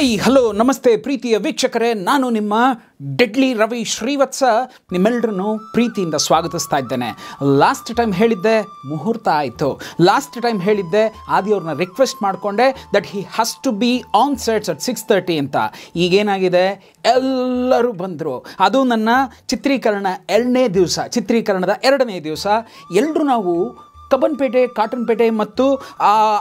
Hi hello ನಮಸ್ತೆ ಪ್ರೀತಿಯ ವೀಕ್ಷಕರೇ, ನಾನು ನಿಮ್ಮ ಡೆಡ್ಲಿ ರವಿ ಶ್ರೀವತ್ಸ ನಿಮ್ಮೆಲ್ಲರನ್ನು ಪ್ರೀತಿಯಿಂದ ಸ್ವಾಗತಿಸ್ತಾ ಇದ್ದೇನೆ. ಲಾಸ್ಟ್ ಟೈಮ್ ಹೇಳಿದ್ದೆ ಮುಹೂರ್ತ ಆಯಿತು. ಲಾಸ್ಟ್ ಟೈಮ್ ಹೇಳಿದ್ದೆ ಆದಿಯವ್ರನ್ನ ರಿಕ್ವೆಸ್ಟ್ ಮಾಡಿಕೊಂಡೆ that he has to be on sets at 6:30 ಅಂತ. ಈಗೇನಾಗಿದೆ, ಎಲ್ಲರೂ ಬಂದರು. ಅದು ನನ್ನ ಚಿತ್ರೀಕರಣದ 2ನೇ ದಿವಸ ಎಲ್ಲರೂ ನಾವು ಕಬ್ಬನ್ಪೇಟೆ, ಕಾಟನ್ಪೇಟೆ ಮತ್ತು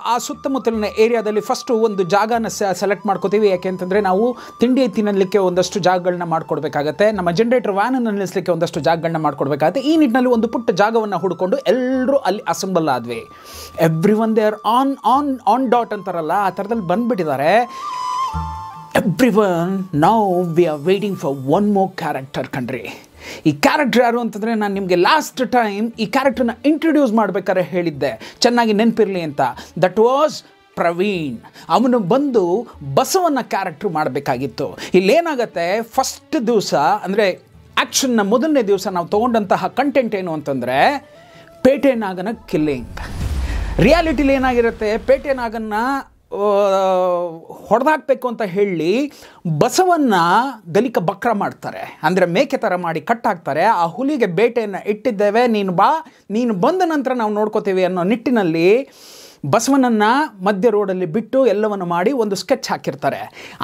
ಆ ಸುತ್ತಮುತ್ತಲಿನ ಏರಿಯಾದಲ್ಲಿ ಫಸ್ಟು ಒಂದು ಜಾಗನ ಸೆಲೆಕ್ಟ್ ಮಾಡ್ಕೋತೀವಿ. ಯಾಕೆ ಅಂತಂದರೆ ನಾವು ತಿಂಡಿ ತಿನ್ನಲಿಕ್ಕೆ ಒಂದಷ್ಟು ಜಾಗಗಳನ್ನ ಮಾಡ್ಕೊಡ್ಬೇಕಾಗತ್ತೆ, ನಮ್ಮ ಜನರೇಟರ್ ವ್ಯಾನನ್ನು ನಿಲ್ಲಿಸಲಿಕ್ಕೆ ಒಂದಷ್ಟು ಜಾಗಗಳನ್ನ ಮಾಡ್ಕೊಡ್ಬೇಕಾಗತ್ತೆ. ಈ ನಿಟ್ಟಿನಲ್ಲಿ ಒಂದು ಪುಟ್ಟ ಜಾಗವನ್ನು ಹುಡ್ಕೊಂಡು ಎಲ್ಲರೂ ಅಲ್ಲಿ ಅಸೆಂಬಲ್ ಆದ್ವಿ. Every one they are on dot ಅಂತಾರಲ್ಲ, ಆ ಥರದಲ್ಲಿ ಬಂದುಬಿಟ್ಟಿದ್ದಾರೆ. Every one now we are waiting for one more character ಕಣ್ರಿ. ಈ ಕ್ಯಾರೆಕ್ಟರ್ ಯಾರು ಅಂತಂದರೆ, ನಾನು ನಿಮಗೆ ಲಾಸ್ಟ್ ಟೈಮ್ ಈ ಕ್ಯಾರೆಕ್ಟರ್ನ ಇಂಟ್ರೊಡ್ಯೂಸ್ ಮಾಡಬೇಕಾದ್ರೆ ಹೇಳಿದ್ದೆ, ಚೆನ್ನಾಗಿ ನೆನಪಿರಲಿ ಅಂತ. That was Praveen. ಅವನು ಬಂದು ಬಸವನ ಕ್ಯಾರೆಕ್ಟ್ರು ಮಾಡಬೇಕಾಗಿತ್ತು. ಇಲ್ಲೇನಾಗತ್ತೆ, ಫಸ್ಟ್ ದಿವಸ ಅಂದರೆ ಆ್ಯಕ್ಷನ್ನ ಮೊದಲನೇ ದಿವಸ ನಾವು ತೊಗೊಂಡಂತಹ ಕಂಟೆಂಟ್ ಏನು ಅಂತಂದರೆ ಪೇಟೆ ನಾಗನ ಕಿಲ್ಲಿಂಗ್. ರಿಯಾಲಿಟಿಲಿ ಏನಾಗಿರುತ್ತೆ, ಪೇಟೆ ನಾಗನ್ನ ಹೊಡೆದಾಕಬೇಕು ಅಂತ ಹೇಳಿ ಬಸವನ್ನ ಗಲಿಕ ಬಕ್ರ ಮಾಡ್ತಾರೆ, ಅಂದರೆ ಮೇಕೆ ಥರ ಮಾಡಿ ಕಟ್ಟಾಕ್ತಾರೆ. ಆ ಹುಲಿಗೆ ಬೇಟೆಯನ್ನು ಇಟ್ಟಿದ್ದೇವೆ, ನೀನು ಬಂದ ನಂತರ ನಾವು ನೋಡ್ಕೋತೀವಿ ಅನ್ನೋ ನಿಟ್ಟಿನಲ್ಲಿ ಬಸವನನ್ನು ಮಧ್ಯ ರೋಡಲ್ಲಿ ಬಿಟ್ಟು ಎಲ್ಲವನ್ನು ಮಾಡಿ ಒಂದು ಸ್ಕೆಚ್ ಹಾಕಿರ್ತಾರೆ.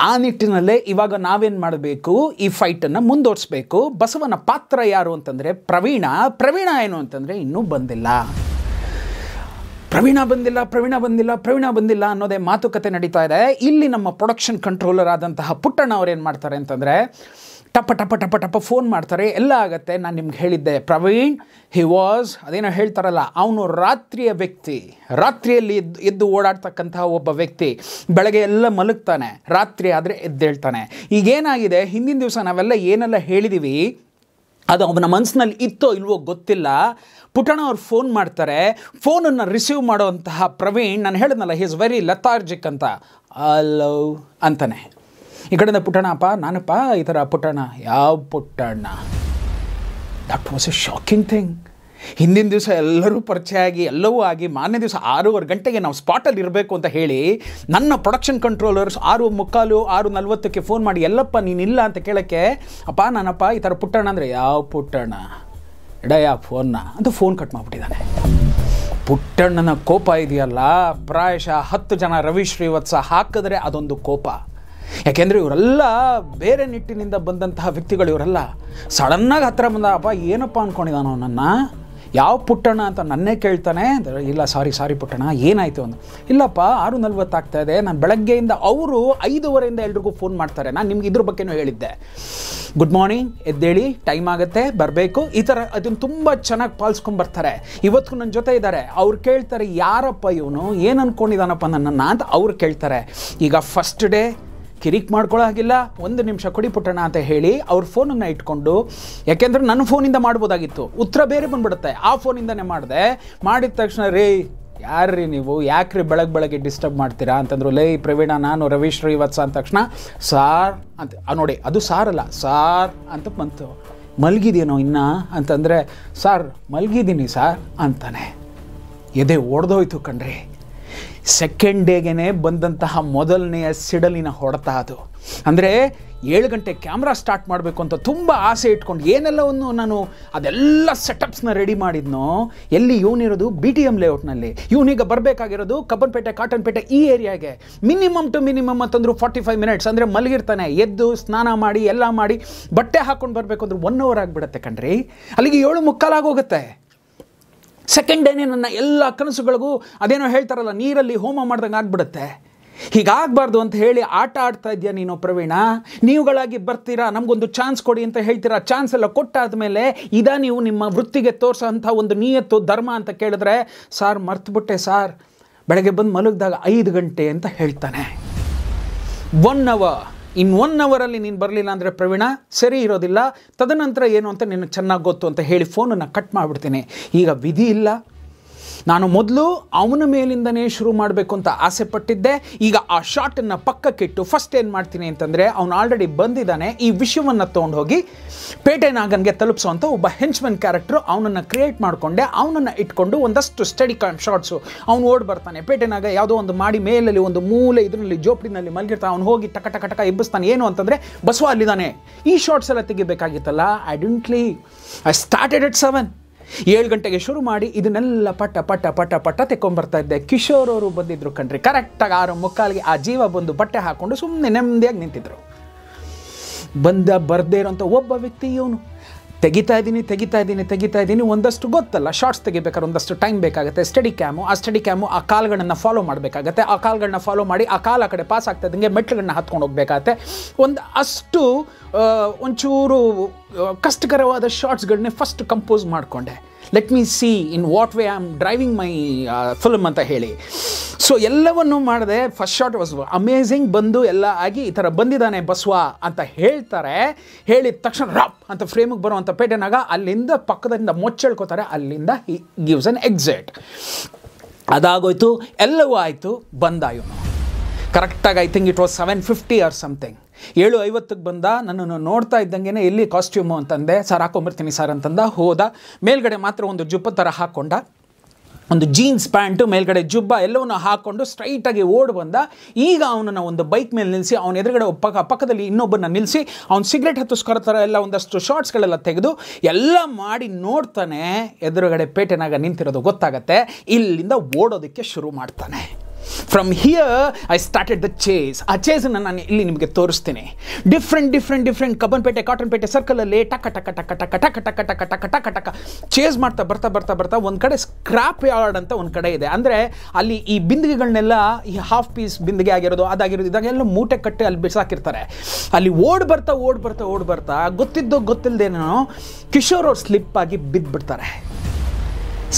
ಆ ನಿಟ್ಟಿನಲ್ಲೇ ಇವಾಗ ನಾವೇನು ಮಾಡಬೇಕು, ಈ ಫೈಟನ್ನು ಮುಂದುವರಿಸಬೇಕು. ಬಸವನ ಪಾತ್ರ ಯಾರು ಅಂತಂದರೆ ಪ್ರವೀಣ ಏನು ಅಂತಂದರೆ ಇನ್ನೂ ಬಂದಿಲ್ಲ. ಪ್ರವೀಣ ಬಂದಿಲ್ಲ ಅನ್ನೋದೇ ಮಾತುಕತೆ ನಡೀತಾ ಇದೆ. ಇಲ್ಲಿ ನಮ್ಮ ಪ್ರೊಡಕ್ಷನ್ ಕಂಟ್ರೋಲರ್ ಆದಂತಹ ಪುಟ್ಟಣ್ಣ ಅವ್ರು ಏನು ಮಾಡ್ತಾರೆ ಅಂತಂದರೆ, ಟಪ ಫೋನ್ ಮಾಡ್ತಾರೆ. ಎಲ್ಲ ಆಗುತ್ತೆ. ನಾನು ನಿಮ್ಗೆ ಹೇಳಿದ್ದೆ, ಪ್ರವೀಣ್ ಅದೇನೋ ಹೇಳ್ತಾರಲ್ಲ, ಅವನು ರಾತ್ರಿಯ ವ್ಯಕ್ತಿ, ರಾತ್ರಿಯಲ್ಲಿ ಎದ್ದು ಓಡಾಡ್ತಕ್ಕಂತಹ ಒಬ್ಬ ವ್ಯಕ್ತಿ. ಬೆಳಗ್ಗೆ ಎಲ್ಲ ಮಲಗ್ತಾನೆ, ರಾತ್ರಿ ಆದರೆ ಎದ್ದೇಳ್ತಾನೆ. ಈಗೇನಾಗಿದೆ, ಹಿಂದಿನ ದಿವಸ ನಾವೆಲ್ಲ ಏನೆಲ್ಲ ಹೇಳಿದ್ದೀವಿ ಅದು ಅವನ ಮನಸ್ಸಿನಲ್ಲಿ ಇತ್ತೋ ಇಲ್ವೋ ಗೊತ್ತಿಲ್ಲ. ಪುಟ್ಟಣ್ಣ ಅವ್ರು ಫೋನ್ ಮಾಡ್ತಾರೆ. ಫೋನನ್ನು ರಿಸೀವ್ ಮಾಡೋವಂತಹ ಪ್ರವೀಣ್, ನಾನು ಹೇಳಿದ್ನಲ್ಲ, ಹಿ ಇಸ್ ವೆರಿ ಲೆಥಾರ್ಜಿಕ್ ಅಂತ, ಹಲೋ ಅಂತಾನೆ. ಈ ಕಡೆಯಿಂದ ಪುಟ್ಟಣ್ಣಪ್ಪ, ನಾನಪ್ಪ ಈ ಥರ. ಪುಟ್ಟಣ್ಣ, ಯಾವ Puttanna? That was A shocking thing. ಹಿಂದಿನ ದಿವಸ ಎಲ್ಲರೂ ಪರಿಚಯ ಆಗಿ ಎಲ್ಲವೂ ಆಗಿ ಮಾರನೇ ದಿವಸ 6:15 ಗಂಟೆಗೆ ನಾವು ಸ್ಪಾಟಲ್ಲಿ ಇರಬೇಕು ಅಂತ ಹೇಳಿ ನನ್ನ ಪ್ರೊಡಕ್ಷನ್ ಕಂಟ್ರೋಲರ್ಸ್ 6:45, 6:40ಕ್ಕೆ ಫೋನ್ ಮಾಡಿ, ಎಲ್ಲಪ್ಪ ನೀನಿಲ್ಲ ಅಂತ ಕೇಳೋಕ್ಕೆ, ನಾನಪ್ಪ ಈ ಥರ ಪುಟ್ಟಣ್ಣ ಅಂದರೆ, ಯಾವ ಪುಟ್ಟಣ್ಣ ಇಡಯ್ಯ ಫೋನ್ನ ಅಂತ ಫೋನ್ ಕಟ್ ಮಾಡಿಬಿಟ್ಟಿದ್ದಾನೆ. ಪುಟ್ಟಣ್ಣನ ಕೋಪ ಇದೆಯಲ್ಲ, ಪ್ರಾಯಶಃ 10 ಜನ ರವಿ ಶ್ರೀವತ್ಸ ಹಾಕಿದ್ರೆ ಅದೊಂದು ಕೋಪ. ಯಾಕೆಂದರೆ ಇವರೆಲ್ಲ ಬೇರೆ ನಿಟ್ಟಿನಿಂದ ಬಂದಂತಹ ವ್ಯಕ್ತಿಗಳು. ಇವರೆಲ್ಲ ಸಡನ್ನಾಗಿ ಹತ್ತಿರ ಬಂದಪ್ಪ, ಏನಪ್ಪ ಅಂದ್ಕೊಂಡಿದ್ದಾನೋ ನನ್ನ, ಯಾವ ಪುಟ್ಟಣ್ಣ ಅಂತ ನನ್ನೇ ಕೇಳ್ತಾನೆ. ಇಲ್ಲ ಸಾರಿ ಪುಟ್ಟಣ್ಣ, ಏನಾಯಿತು ಅಂತ. ಇಲ್ಲಪ್ಪ 6:40 ಆಗ್ತಾಯಿದೆ, ನಾನು ಬೆಳಗ್ಗೆಯಿಂದ ಅವರು 5:15 ಎಲ್ರಿಗೂ ಫೋನ್ ಮಾಡ್ತಾರೆ. ನಾನು ನಿಮ್ಗೆ ಇದ್ರ ಬಗ್ಗೆನೂ ಹೇಳಿದ್ದೆ, ಗುಡ್ ಮಾರ್ನಿಂಗ್, ಎದ್ದೇಳಿ, ಟೈಮ್ ಆಗುತ್ತೆ, ಬರಬೇಕು, ಈ ಥರ. ಅದನ್ನು ತುಂಬ ಚೆನ್ನಾಗಿ ಪಾಲಿಸ್ಕೊಂಡ್ಬರ್ತಾರೆ. ಇವತ್ತು ನನ್ನ ಜೊತೆ ಇದ್ದಾರೆ. ಅವ್ರು ಕೇಳ್ತಾರೆ, ಯಾರಪ್ಪ ಇವನು, ಏನು ಅಂದ್ಕೊಂಡಿದ್ದಾನಪ್ಪ ನನ್ನನ್ನು ಅಂತ ಅವ್ರು ಕೇಳ್ತಾರೆ. ಈಗ ಫಸ್ಟ್ ಡೇ ಕಿರಿಕ್ ಮಾಡ್ಕೊಳ್ಳೋಗಿಲ್ಲ, 1 ನಿಮಿಷ ಕೊಡಿ ಪುಟ್ಟಣ್ಣ ಅಂತ ಹೇಳಿ ಅವ್ರ ಫೋನನ್ನು ಇಟ್ಕೊಂಡು, ಯಾಕೆಂದರೆ ನನ್ನ ಫೋನಿಂದ ಮಾಡ್ಬೋದಾಗಿತ್ತು, ಉತ್ತರ ಬೇರೆ ಬಂದ್ಬಿಡುತ್ತೆ. ಆ ಫೋನಿಂದನೇ ಮಾಡಿದ ತಕ್ಷಣ, ರೇ ಯಾರ್ರೀ ನೀವು, ಯಾಕ್ರಿ ಬೆಳಗ್ಗೆ ಡಿಸ್ಟರ್ಬ್ ಮಾಡ್ತೀರಾ ಅಂತಂದ್ರು. ಲೇ ಪ್ರವೀಣ, ನಾನು ರವಿ ಶ್ರೀವತ್ಸ ಅಂದ ತಕ್ಷಣ ಸಾರ್ ಅಂತ ನೋಡಿ, ಅದು ಸಾರಲ್ಲ, ಸಾರ್ ಅಂತ ಬಂತು. ಮಲಗಿದೇನೋ ಇನ್ನ ಅಂತಂದರೆ, ಸಾರ್ ಮಲಗಿದ್ದೀನಿ ಸಾರ್ ಅಂತಾನೆ. ಎದೆ ಒಡೆದೋಯ್ತು ಕಣ್ರಿ. ಸೆಕೆಂಡ್ ಡೇಗೆ ಬಂದಂತಹ ಮೊದಲನೆಯ ಸಿಡಲಿನ ಹೊಡೆತ ಅದು. ಅಂದರೆ 7 ಗಂಟೆ ಕ್ಯಾಮ್ರಾ ಸ್ಟಾರ್ಟ್ ಮಾಡಬೇಕು ಅಂತ ತುಂಬ ಆಸೆ ಇಟ್ಕೊಂಡು ಏನೆಲ್ಲವನ್ನು ನಾನು ಅದೆಲ್ಲ ಸೆಟಪ್ಸ್ನ ರೆಡಿ ಮಾಡಿದ್ನೋ. ಎಲ್ಲಿ ಇವನಿರೋದು BTM ಲೇಔಟ್ನಲ್ಲಿ, ಇವನೀಗ ಬರಬೇಕಾಗಿರೋದು ಕಬ್ಬನ್ಪೇಟೆ, ಕಾಟನ್ಪೇಟೆ ಈ ಏರಿಯಾಗೆ. ಮಿನಿಮಮ್ ಅಂತಂದ್ರು 45 ಮಿನಿಟ್ಸ್. ಅಂದರೆ ಮಲಗಿರ್ತಾನೆ, ಎದ್ದು ಸ್ನಾನ ಮಾಡಿ ಎಲ್ಲ ಮಾಡಿ ಬಟ್ಟೆ ಹಾಕ್ಕೊಂಡು ಬರಬೇಕು ಅಂದ್ರೆ 1 ಅವರ್ ಆಗಿಬಿಡುತ್ತೆ ಕಣ್ರಿ. ಅಲ್ಲಿಗೆ 7:45 ಆಗೋಗುತ್ತೆ. ಸೆಕೆಂಡ್ ಡೇನೇ ನನ್ನ ಎಲ್ಲ ಕನಸುಗಳಿಗೂ ಅದೇನೋ ಹೇಳ್ತಾರಲ್ಲ, ನೀರಲ್ಲಿ ಹೋಮ ಮಾಡ್ದಂಗೆ ಆಗ್ಬಿಡುತ್ತೆ. ಹೀಗಾಗಬಾರ್ದು ಅಂತ ಹೇಳಿ ಆಟ ಆಡ್ತಾ ಇದೆಯಾ ನೀನು ಪ್ರವೀಣ. ನೀವುಗಳಾಗಿ ಬರ್ತೀರಾ, ನಮಗೊಂದು ಚಾನ್ಸ್ ಕೊಡಿ ಅಂತ ಹೇಳ್ತೀರಾ. ಚಾನ್ಸ್ ಎಲ್ಲ ಕೊಟ್ಟಾದ ಮೇಲೆ ನೀವು ನಿಮ್ಮ ವೃತ್ತಿಗೆ ತೋರಿಸೋಂಥ ಒಂದು ನಿಯತ್ತು, ಧರ್ಮ ಅಂತ ಕೇಳಿದ್ರೆ, ಸಾರ್ ಮರ್ತುಬಿಟ್ಟೆ ಸಾರ್, ಬೆಳಗ್ಗೆ ಬಂದು ಮಲಗಿದಾಗ 5 ಗಂಟೆ ಅಂತ ಹೇಳ್ತಾನೆ. 1 ಅವರ್, ಇನ್ನು 1 ಅವರಲ್ಲಿ ನೀನು ಬರಲಿಲ್ಲ ಅಂದರೆ ಪ್ರವೀಣ ಸರಿ ಇರೋದಿಲ್ಲ, ತದನಂತರ ಏನು ಅಂತ ನಿನಗೆ ಚೆನ್ನಾಗಿ ಗೊತ್ತು ಅಂತ ಹೇಳಿ ಫೋನನ್ನು ಕಟ್ ಮಾಡಿಬಿಡ್ತೀನಿ. ಈಗ ವಿಧಿ ಇಲ್ಲ, ನಾನು ಮೊದಲು ಅವನ ಮೇಲಿಂದನೇ ಶುರು ಮಾಡಬೇಕು ಅಂತ ಆಸೆ ಪಟ್ಟಿದ್ದೆ. ಈಗ ಆ ಶಾಟನ್ನು ಪಕ್ಕಕ್ಕಿಟ್ಟು ಫಸ್ಟ್ ಏನು ಮಾಡ್ತೀನಿ ಅಂತಂದರೆ, ಅವನು ಆಲ್ರೆಡಿ ಬಂದಿದ್ದಾನೆ, ಈ ವಿಷಯವನ್ನು ತೊಗೊಂಡು ಹೋಗಿ ಪೇಟೆ ನಾಗನ್ಗೆ ತಲುಪಿಸುವಂಥ ಒಬ್ಬ ಹೆಂಚ್ಮನ್ ಕ್ಯಾರೆಕ್ಟ್ರು ಅವನನ್ನು ಕ್ರಿಯೇಟ್ ಮಾಡಿಕೊಂಡೆ. ಅವನನ್ನು ಇಟ್ಕೊಂಡು ಒಂದಷ್ಟು ಸ್ಟಡಿ ಕ್ಯಾಮ್ ಶಾರ್ಟ್ಸು, ಅವನು ಓಡ್ ಬರ್ತಾನೆ. ಪೇಟೆ ನಾಗ ಯಾವುದೋ ಒಂದು ಮಾಡಿ ಮೇಲಲ್ಲಿ ಒಂದು ಮೂಲೆ ಇದರಲ್ಲಿ ಜೋಪಡಿನಲ್ಲಿ ಮಲಗಿರ್ತಾನೆ. ಅವನು ಹೋಗಿ ಟಕ ಟಕ ಟಕ ಎಬ್ಬಿಸ್ತಾನೆ. ಏನು ಅಂತಂದರೆ ಬಸವ ಅಲ್ಲಿದ್ದಾನೆ. ಈ ಶಾರ್ಟ್ಸ್ ಎಲ್ಲ ತೆಗಿಬೇಕಾಗಿತ್ತಲ್ಲ. I started at 7. 7 ಗಂಟೆಗೆ ಶುರು ಮಾಡಿ ಇದನ್ನೆಲ್ಲ ಪಟ್ಟ ತೆಕ್ಕೊಂಬರ್ತಾ ಇದ್ದೆ. ಕಿಶೋರ್ ಅವರು ಬಂದಿದ್ರು ಕಣ್ರಿ. ಕರೆಕ್ಟಾಗಿ 6:45ಗೆ ಆ ಜೀವ ಬಂದು ಬಟ್ಟೆ ಹಾಕ್ಕೊಂಡು ಸುಮ್ಮನೆ ನೆಮ್ಮದಿಯಾಗಿ ನಿಂತಿದ್ರು. ಬರ್ದೇ ಇರೋಂಥ ಒಬ್ಬ ವ್ಯಕ್ತಿ ಇವನು. ತೆಗಿತಾ ಇದ್ದೀನಿ. ಒಂದಷ್ಟು ಗೊತ್ತಲ್ಲ, ಶಾರ್ಟ್ಸ್ ತೆಗಿಬೇಕಾದ್ರೆ ಒಂದಷ್ಟು ಟೈಮ್ ಬೇಕಾಗುತ್ತೆ. ಸ್ಟಡಿ ಕ್ಯಾಮು ಆ ಕಾಲ್ಗಳನ್ನು ಫಾಲೋ ಮಾಡಬೇಕಾಗತ್ತೆ. ಆ ಕಾಲ್ಗಳನ್ನ ಫಾಲೋ ಮಾಡಿ ಆ ಕಾಲ ಆ ಕಡೆ ಪಾಸ್ ಆಗ್ತಾ ಇದ್ದಂಗೆ ಮೆಟ್ಲುಗಳನ್ನ ಹತ್ಕೊಂಡು ಹೋಗ್ಬೇಕಾಗತ್ತೆ. ಅಷ್ಟು ಒಂಚೂರು ಕಷ್ಟಕರವಾದ ಶಾರ್ಟ್ಸ್ಗಳನ್ನೇ ಫಸ್ಟ್ ಕಂಪೋಸ್ ಮಾಡಿಕೊಂಡೆ. Let me see in what way I am driving my film ಅಂತ ಹೇಳಿ. ಸೊ ಎಲ್ಲವನ್ನೂ ಮಾಡಿದೆ. First shot was amazing. ಬಂದು ಎಲ್ಲ ಆಗಿ ಈ ಥರ ಬಂದಿದ್ದಾನೆ ಬಸವ ಅಂತ ಹೇಳ್ತಾರೆ. ಹೇಳಿದ ತಕ್ಷಣ ರಾಪ್ ಅಂತ ಫ್ರೇಮಿಗೆ ಬರುವಂಥ ಪೇಟೆನಾಗ ಅಲ್ಲಿಂದ ಪಕ್ಕದಿಂದ ಮೊಚ್ಚಳ್ಕೋತಾರೆ. ಅಲ್ಲಿಂದ ಹಿ ಗಿವ್ಸ್ ಅನ್ ಎಕ್ಸಿಟ್. ಅದಾಗೋಯ್ತು, ಎಲ್ಲವೂ ಆಯಿತು. ಬಂದ ಇವನು ಕರೆಕ್ಟಾಗಿ. I think it was 7:50 or something. 7:50ಕ್ಕೆ ಬಂದ. ನನ್ನನ್ನು ನೋಡ್ತಾ ಇದ್ದಂಗೆ ಎಲ್ಲಿ ಕಾಸ್ಟ್ಯೂಮು ಅಂತಂದೆ. ಸರ್ ಹಾಕೊಂಬರ್ತೀನಿ ಸರ್ ಅಂತಂದ. ಹೋದ. ಮೇಲ್ಗಡೆ ಮಾತ್ರ ಒಂದು ಜುಬ್ಬ ಥರ ಹಾಕ್ಕೊಂಡ, ಒಂದು ಜೀನ್ಸ್ ಪ್ಯಾಂಟು ಮೇಲ್ಗಡೆ ಜುಬ್ಬ ಎಲ್ಲವನ್ನು ಹಾಕ್ಕೊಂಡು ಸ್ಟ್ರೈಟಾಗಿ ಓಡ್ ಬಂದ. ಈಗ ಅವನನ್ನು ಒಂದು ಬೈಕ್ ಮೇಲೆ ನಿಲ್ಲಿಸಿ ಅವನ ಎದುರುಗಡೆ ಪಕ್ಕದಲ್ಲಿ ಇನ್ನೊಬ್ಬನ ನಿಲ್ಲಿಸಿ ಅವ್ನು ಸಿಗರೇಟ್ ಹತ್ತಿಸ್ಕೊರೋ ಥರ ಎಲ್ಲ ಒಂದಷ್ಟು ಶಾರ್ಟ್ಸ್ಗಳೆಲ್ಲ ತೆಗೆದು ಎಲ್ಲ ಮಾಡಿ ನೋಡ್ತಾನೆ. ಎದುರುಗಡೆ ಪೇಟೆನಾಗ ನಿಂತಿರೋದು ಗೊತ್ತಾಗತ್ತೆ. ಇಲ್ಲಿಂದ ಓಡೋದಕ್ಕೆ ಶುರು ಮಾಡ್ತಾನೆ. From here I started the chase. ಆ ಚೇಸನ್ನು ನಾನು ಇಲ್ಲಿ ನಿಮಗೆ ತೋರಿಸ್ತೀನಿ. ಡಿಫ್ರೆಂಟ್ ಕಬ್ಬನ್ಪೇಟೆ, ಕಾಟನ್ಪೇಟೆ ಸರ್ಕಲಲ್ಲಿ ಟಕ ಚೇಸ್ ಮಾಡ್ತಾ ಬರ್ತಾ ಒಂದು ಕಡೆ ಸ್ಕ್ರಾಪ್ ಯಾರ್ಡ್ ಅಂತ ಒಂದು ಕಡೆ ಇದೆ. ಅಂದರೆ ಅಲ್ಲಿ ಈ ಬಿಂದಿಗೆಗಳನ್ನೆಲ್ಲ, ಈ ಹಾಫ್ ಪೀಸ್ ಬಿಂದಿಗೆ ಆಗಿರೋದು ಅದಾಗಿರೋದು ಇದಾಗೆಲ್ಲ ಮೂಟೆ ಕಟ್ಟಿ ಅಲ್ಲಿ ಬಿಸಾಕಿರ್ತಾರೆ. ಅಲ್ಲಿ ಓಡ್ ಬರ್ತಾ ಗೊತ್ತಿಲ್ಲದೇನೋ ಕಿಶೋರ್ ಅವ್ರು ಸ್ಲಿಪ್ ಆಗಿ ಬಿದ್ದುಬಿಡ್ತಾರೆ.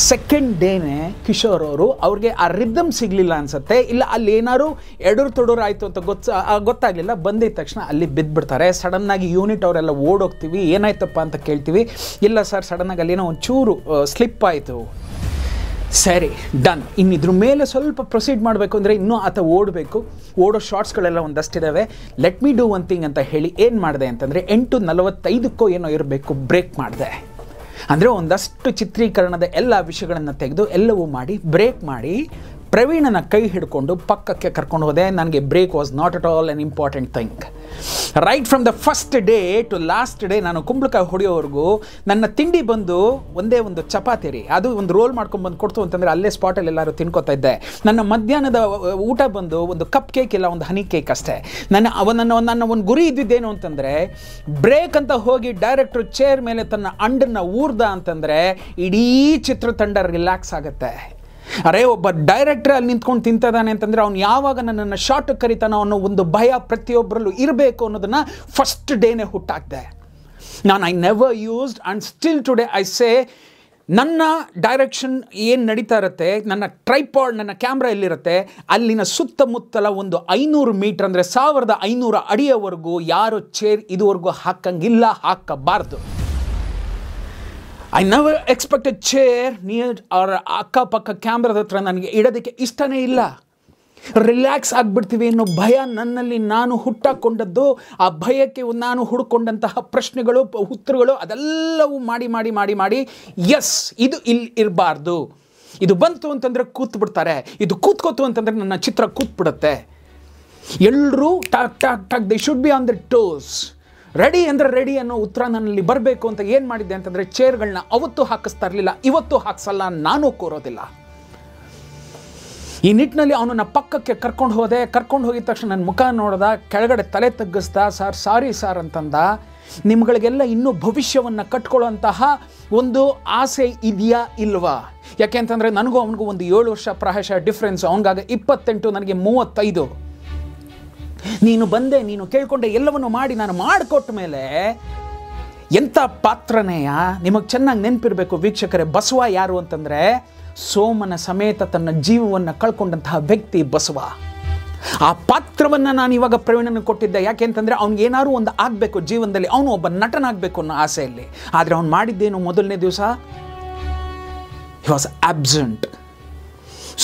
ಸೆಕೆಂಡ್ ಡೇನೇ ಕಿಶೋರ್ ಅವರು, ಅವ್ರಿಗೆ ಆ ರಿದಮ್ ಸಿಗಲಿಲ್ಲ ಅನಿಸುತ್ತೆ, ಇಲ್ಲ ಅಲ್ಲಿ ಏನಾದ್ರು ಎಡರು ಆಯಿತು ಅಂತ ಗೊತ್ತಾಗಲಿಲ್ಲ. ಬಂದಿದ್ದ ತಕ್ಷಣ ಅಲ್ಲಿ ಬಿದ್ದುಬಿಡ್ತಾರೆ. ಸಡನ್ನಾಗಿ ಯೂನಿಟ್ ಅವರೆಲ್ಲ ಓಡೋಗ್ತೀವಿ. ಏನಾಯ್ತಪ್ಪ ಅಂತ ಕೇಳ್ತೀವಿ. ಇಲ್ಲ ಸರ್, ಸಡನ್ನಾಗಿ ಅಲ್ಲೇನೋ ಒಂಚೂರು ಸ್ಲಿಪ್ ಆಯಿತು. ಸರಿ, ಡನ್. ಇನ್ನಿದ್ರ ಮೇಲೆ ಸ್ವಲ್ಪ ಪ್ರೊಸೀಡ್ ಮಾಡಬೇಕು ಅಂದರೆ ಇನ್ನೂ ಆತ ಓಡೋ ಶಾರ್ಟ್ಸ್ಗಳೆಲ್ಲ ಒಂದಷ್ಟಿದ್ದಾವೆ. Let me do one thing ಅಂತ ಹೇಳಿ ಏನು ಮಾಡಿದೆ ಅಂತಂದರೆ 8:45 ಏನೋ ಇರಬೇಕು, ಬ್ರೇಕ್ ಮಾಡಿದೆ. ಅಂದರೆ ಒಂದಷ್ಟು ಚಿತ್ರೀಕರಣದ ಎಲ್ಲ ವಿಷಯಗಳನ್ನು ತೆಗೆದು ಎಲ್ಲವೂ ಮಾಡಿ ಬ್ರೇಕ್ ಮಾಡಿ ಪ್ರವೀಣನ ಕೈ ಹಿಡ್ಕೊಂಡು ಪಕ್ಕಕ್ಕೆ ಕರ್ಕೊಂಡು ಹೋದೆ. ನನಗೆ break was not at all an important thing. Right from the first day to last day ನಾನು ಕುಂಬಳಕಾಯಿ ಹೊಡೆಯೋವರೆಗೂ ನನ್ನ ತಿಂಡಿ ಬಂದು ಒಂದೇ ಒಂದು ಚಪಾತಿ ರೀ. ಅದು ಒಂದು ರೋಲ್ ಮಾಡ್ಕೊಂಡು ಕೊಡ್ತು ಅಂತಂದರೆ ಅಲ್ಲೇ ಸ್ಪಾಟಲ್ಲಿ ಎಲ್ಲರೂ ತಿನ್ಕೋತಾ ಇದ್ದೆ. ನನ್ನ ಮಧ್ಯಾಹ್ನದ ಊಟ ಬಂದು ಒಂದು ಕಪ್ ಕೇಕ್ ಇಲ್ಲ ಒಂದು ಹನಿ ಕೇಕ್ ಅಷ್ಟೇ. ನನ್ನ ಒಂದು ಗುರಿ ಇದ್ದಿದ್ದೇನು ಅಂತಂದರೆ, ಬ್ರೇಕ್ ಅಂತ ಹೋಗಿ ಡೈರೆಕ್ಟ್ರು ಚೇರ್ ಮೇಲೆ ತನ್ನ ಅಂಡನ್ನು ಊರ್ದ ಅಂತಂದರೆ ಇಡೀ ಚಿತ್ರತಂಡ ರಿಲ್ಯಾಕ್ಸ್ ಆಗುತ್ತೆ. ಅರೆ, ಒಬ್ಬ ಡೈರೆಕ್ಟರ್ ಅಲ್ಲಿ ನಿಂತ್ಕೊಂಡು ತಿಂತಿದ್ದಾನೆ ಅಂತಂದರೆ ಅವ್ನು ಯಾವಾಗ ನನ್ನನ್ನು ಶಾರ್ಟ್ ಕರಿತಾನೋ ಅನ್ನೋ ಒಂದು ಭಯ ಪ್ರತಿಯೊಬ್ಬರಲ್ಲೂ ಇರಬೇಕು ಅನ್ನೋದನ್ನು ಫಸ್ಟ್ ಡೇನೇ ಹುಟ್ಟಾಕ್ದೆ ನಾನು. I never used and still today I say, ನನ್ನ ಡೈರೆಕ್ಷನ್ ಏನು ನಡೀತಾ ಇರುತ್ತೆ, ನನ್ನ ಟ್ರೈಪಾಡ್, ನನ್ನ ಕ್ಯಾಮ್ರಾ ಎಲ್ಲಿರುತ್ತೆ ಅಲ್ಲಿನ ಸುತ್ತಮುತ್ತಲ ಒಂದು 500 ಮೀಟರ್ ಅಂದರೆ 1500 ಅಡಿಯವರೆಗೂ ಯಾರು ಚೇರ್ ಇದುವರೆಗೂ ಹಾಕಂಗಿಲ್ಲ, ಹಾಕಬಾರ್ದು. I never expect A chair near ಅವರ ಅಕ್ಕಪಕ್ಕ ಕ್ಯಾಮ್ರಾದ ಹತ್ರ ನನಗೆ ಇಡೋದಕ್ಕೆ ಇಷ್ಟನೇ ಇಲ್ಲ. ರಿಲ್ಯಾಕ್ಸ್ ಆಗಿಬಿಡ್ತೀವಿ ಅನ್ನೋ ಭಯ ನನ್ನಲ್ಲಿ ನಾನು ಹುಟ್ಟಾಕೊಂಡದ್ದು. ಆ ಭಯಕ್ಕೆ ನಾನು ಹುಡುಕೊಂಡಂತಹ ಪ್ರಶ್ನೆಗಳು, ಉತ್ತರಗಳು ಅದೆಲ್ಲವೂ ಮಾಡಿ ಎಸ್, ಇದು ಇಲ್ಲಿ ಇರಬಾರ್ದು. ಇದು ಬಂತು ಅಂತಂದರೆ ಕೂತ್ಬಿಡ್ತಾರೆ, ಇದು ಕೂತ್ಕೋತು ಅಂತಂದರೆ ನನ್ನ ಚಿತ್ರ ಕೂತ್ಬಿಡುತ್ತೆ. ಎಲ್ಲರೂ talk they should be on the toes. Ready ಅಂದರೆ ರೆಡಿ ಅನ್ನೋ ಉತ್ತರ ನನ್ನಲ್ಲಿ ಬರಬೇಕು ಅಂತ ಏನು ಮಾಡಿದ್ದೆ ಅಂತಂದರೆ, ಚೇರ್ಗಳನ್ನ ಅವತ್ತು ಹಾಕಿಸ್ತಾ ಇರಲಿಲ್ಲ, ಇವತ್ತು ಹಾಕಿಸಲ್ಲ, ನಾನು ಕೋರೋದಿಲ್ಲ. ಈ ನಿಟ್ಟಿನಲ್ಲಿ ಅವನನ್ನು ಪಕ್ಕಕ್ಕೆ ಕರ್ಕೊಂಡು ಹೋಗಿದ ತಕ್ಷಣ ನನ್ನ ಮುಖ ನೋಡ್ದ, ಕೆಳಗಡೆ ತಲೆ ತಗ್ಗಿಸ್ದ. ಸರ್, ಸಾರಿ ಸರ್ ಅಂತಂದ. ನಿಮ್ಗಳಿಗೆಲ್ಲ ಇನ್ನೂ ಭವಿಷ್ಯವನ್ನು ಕಟ್ಕೊಳ್ಳುವಂತಹ ಒಂದು ಆಸೆ ಇದೆಯಾ ಇಲ್ವಾ? ಯಾಕೆ ಅಂತಂದರೆ ನನಗೂ ಅವನಿಗೂ ಒಂದು 7 ವರ್ಷ ಪ್ರಾಯಶಃ ಡಿಫ್ರೆನ್ಸು. ಅವನಿಗಾಗ 28, ನನಗೆ 35. ನೀನು ಬಂದೆ, ನೀನು ಕೇಳ್ಕೊಂಡೆ, ಎಲ್ಲವನ್ನು ಮಾಡಿ ನಾನು ಮಾಡಿಕೊಟ್ಟ ಮೇಲೆ ಎಂಥ ಪಾತ್ರನೇಯ. ನಿಮಗೆ ಚೆನ್ನಾಗಿ ನೆನಪಿರಬೇಕು ವೀಕ್ಷಕರೇ, ಬಸವ ಯಾರು ಅಂತಂದರೆ ಸೋಮನ ಸಮೇತ ತನ್ನ ಜೀವವನ್ನು ಕಳ್ಕೊಂಡಂತಹ ವ್ಯಕ್ತಿ ಬಸವ. ಆ ಪಾತ್ರವನ್ನು ನಾನು ಇವಾಗ ಪ್ರವೀಣನಿಗೆ ಕೊಟ್ಟಿದ್ದೆ. ಯಾಕೆ ಅಂತಂದರೆ ಅವ್ನಿಗೇನಾದ್ರು ಒಂದು ಆಗಬೇಕು ಜೀವನದಲ್ಲಿ, ಅವನು ಒಬ್ಬ ನಟನಾಗಬೇಕು ಅನ್ನೋ ಆಸೆಯಲ್ಲಿ. ಆದರೆ ಅವ್ನು ಮಾಡಿದ್ದೇನು, ಮೊದಲನೇ ದಿವಸ ಹಿ ವಾಸ್ ಆಬ್ಸೆಂಟ್.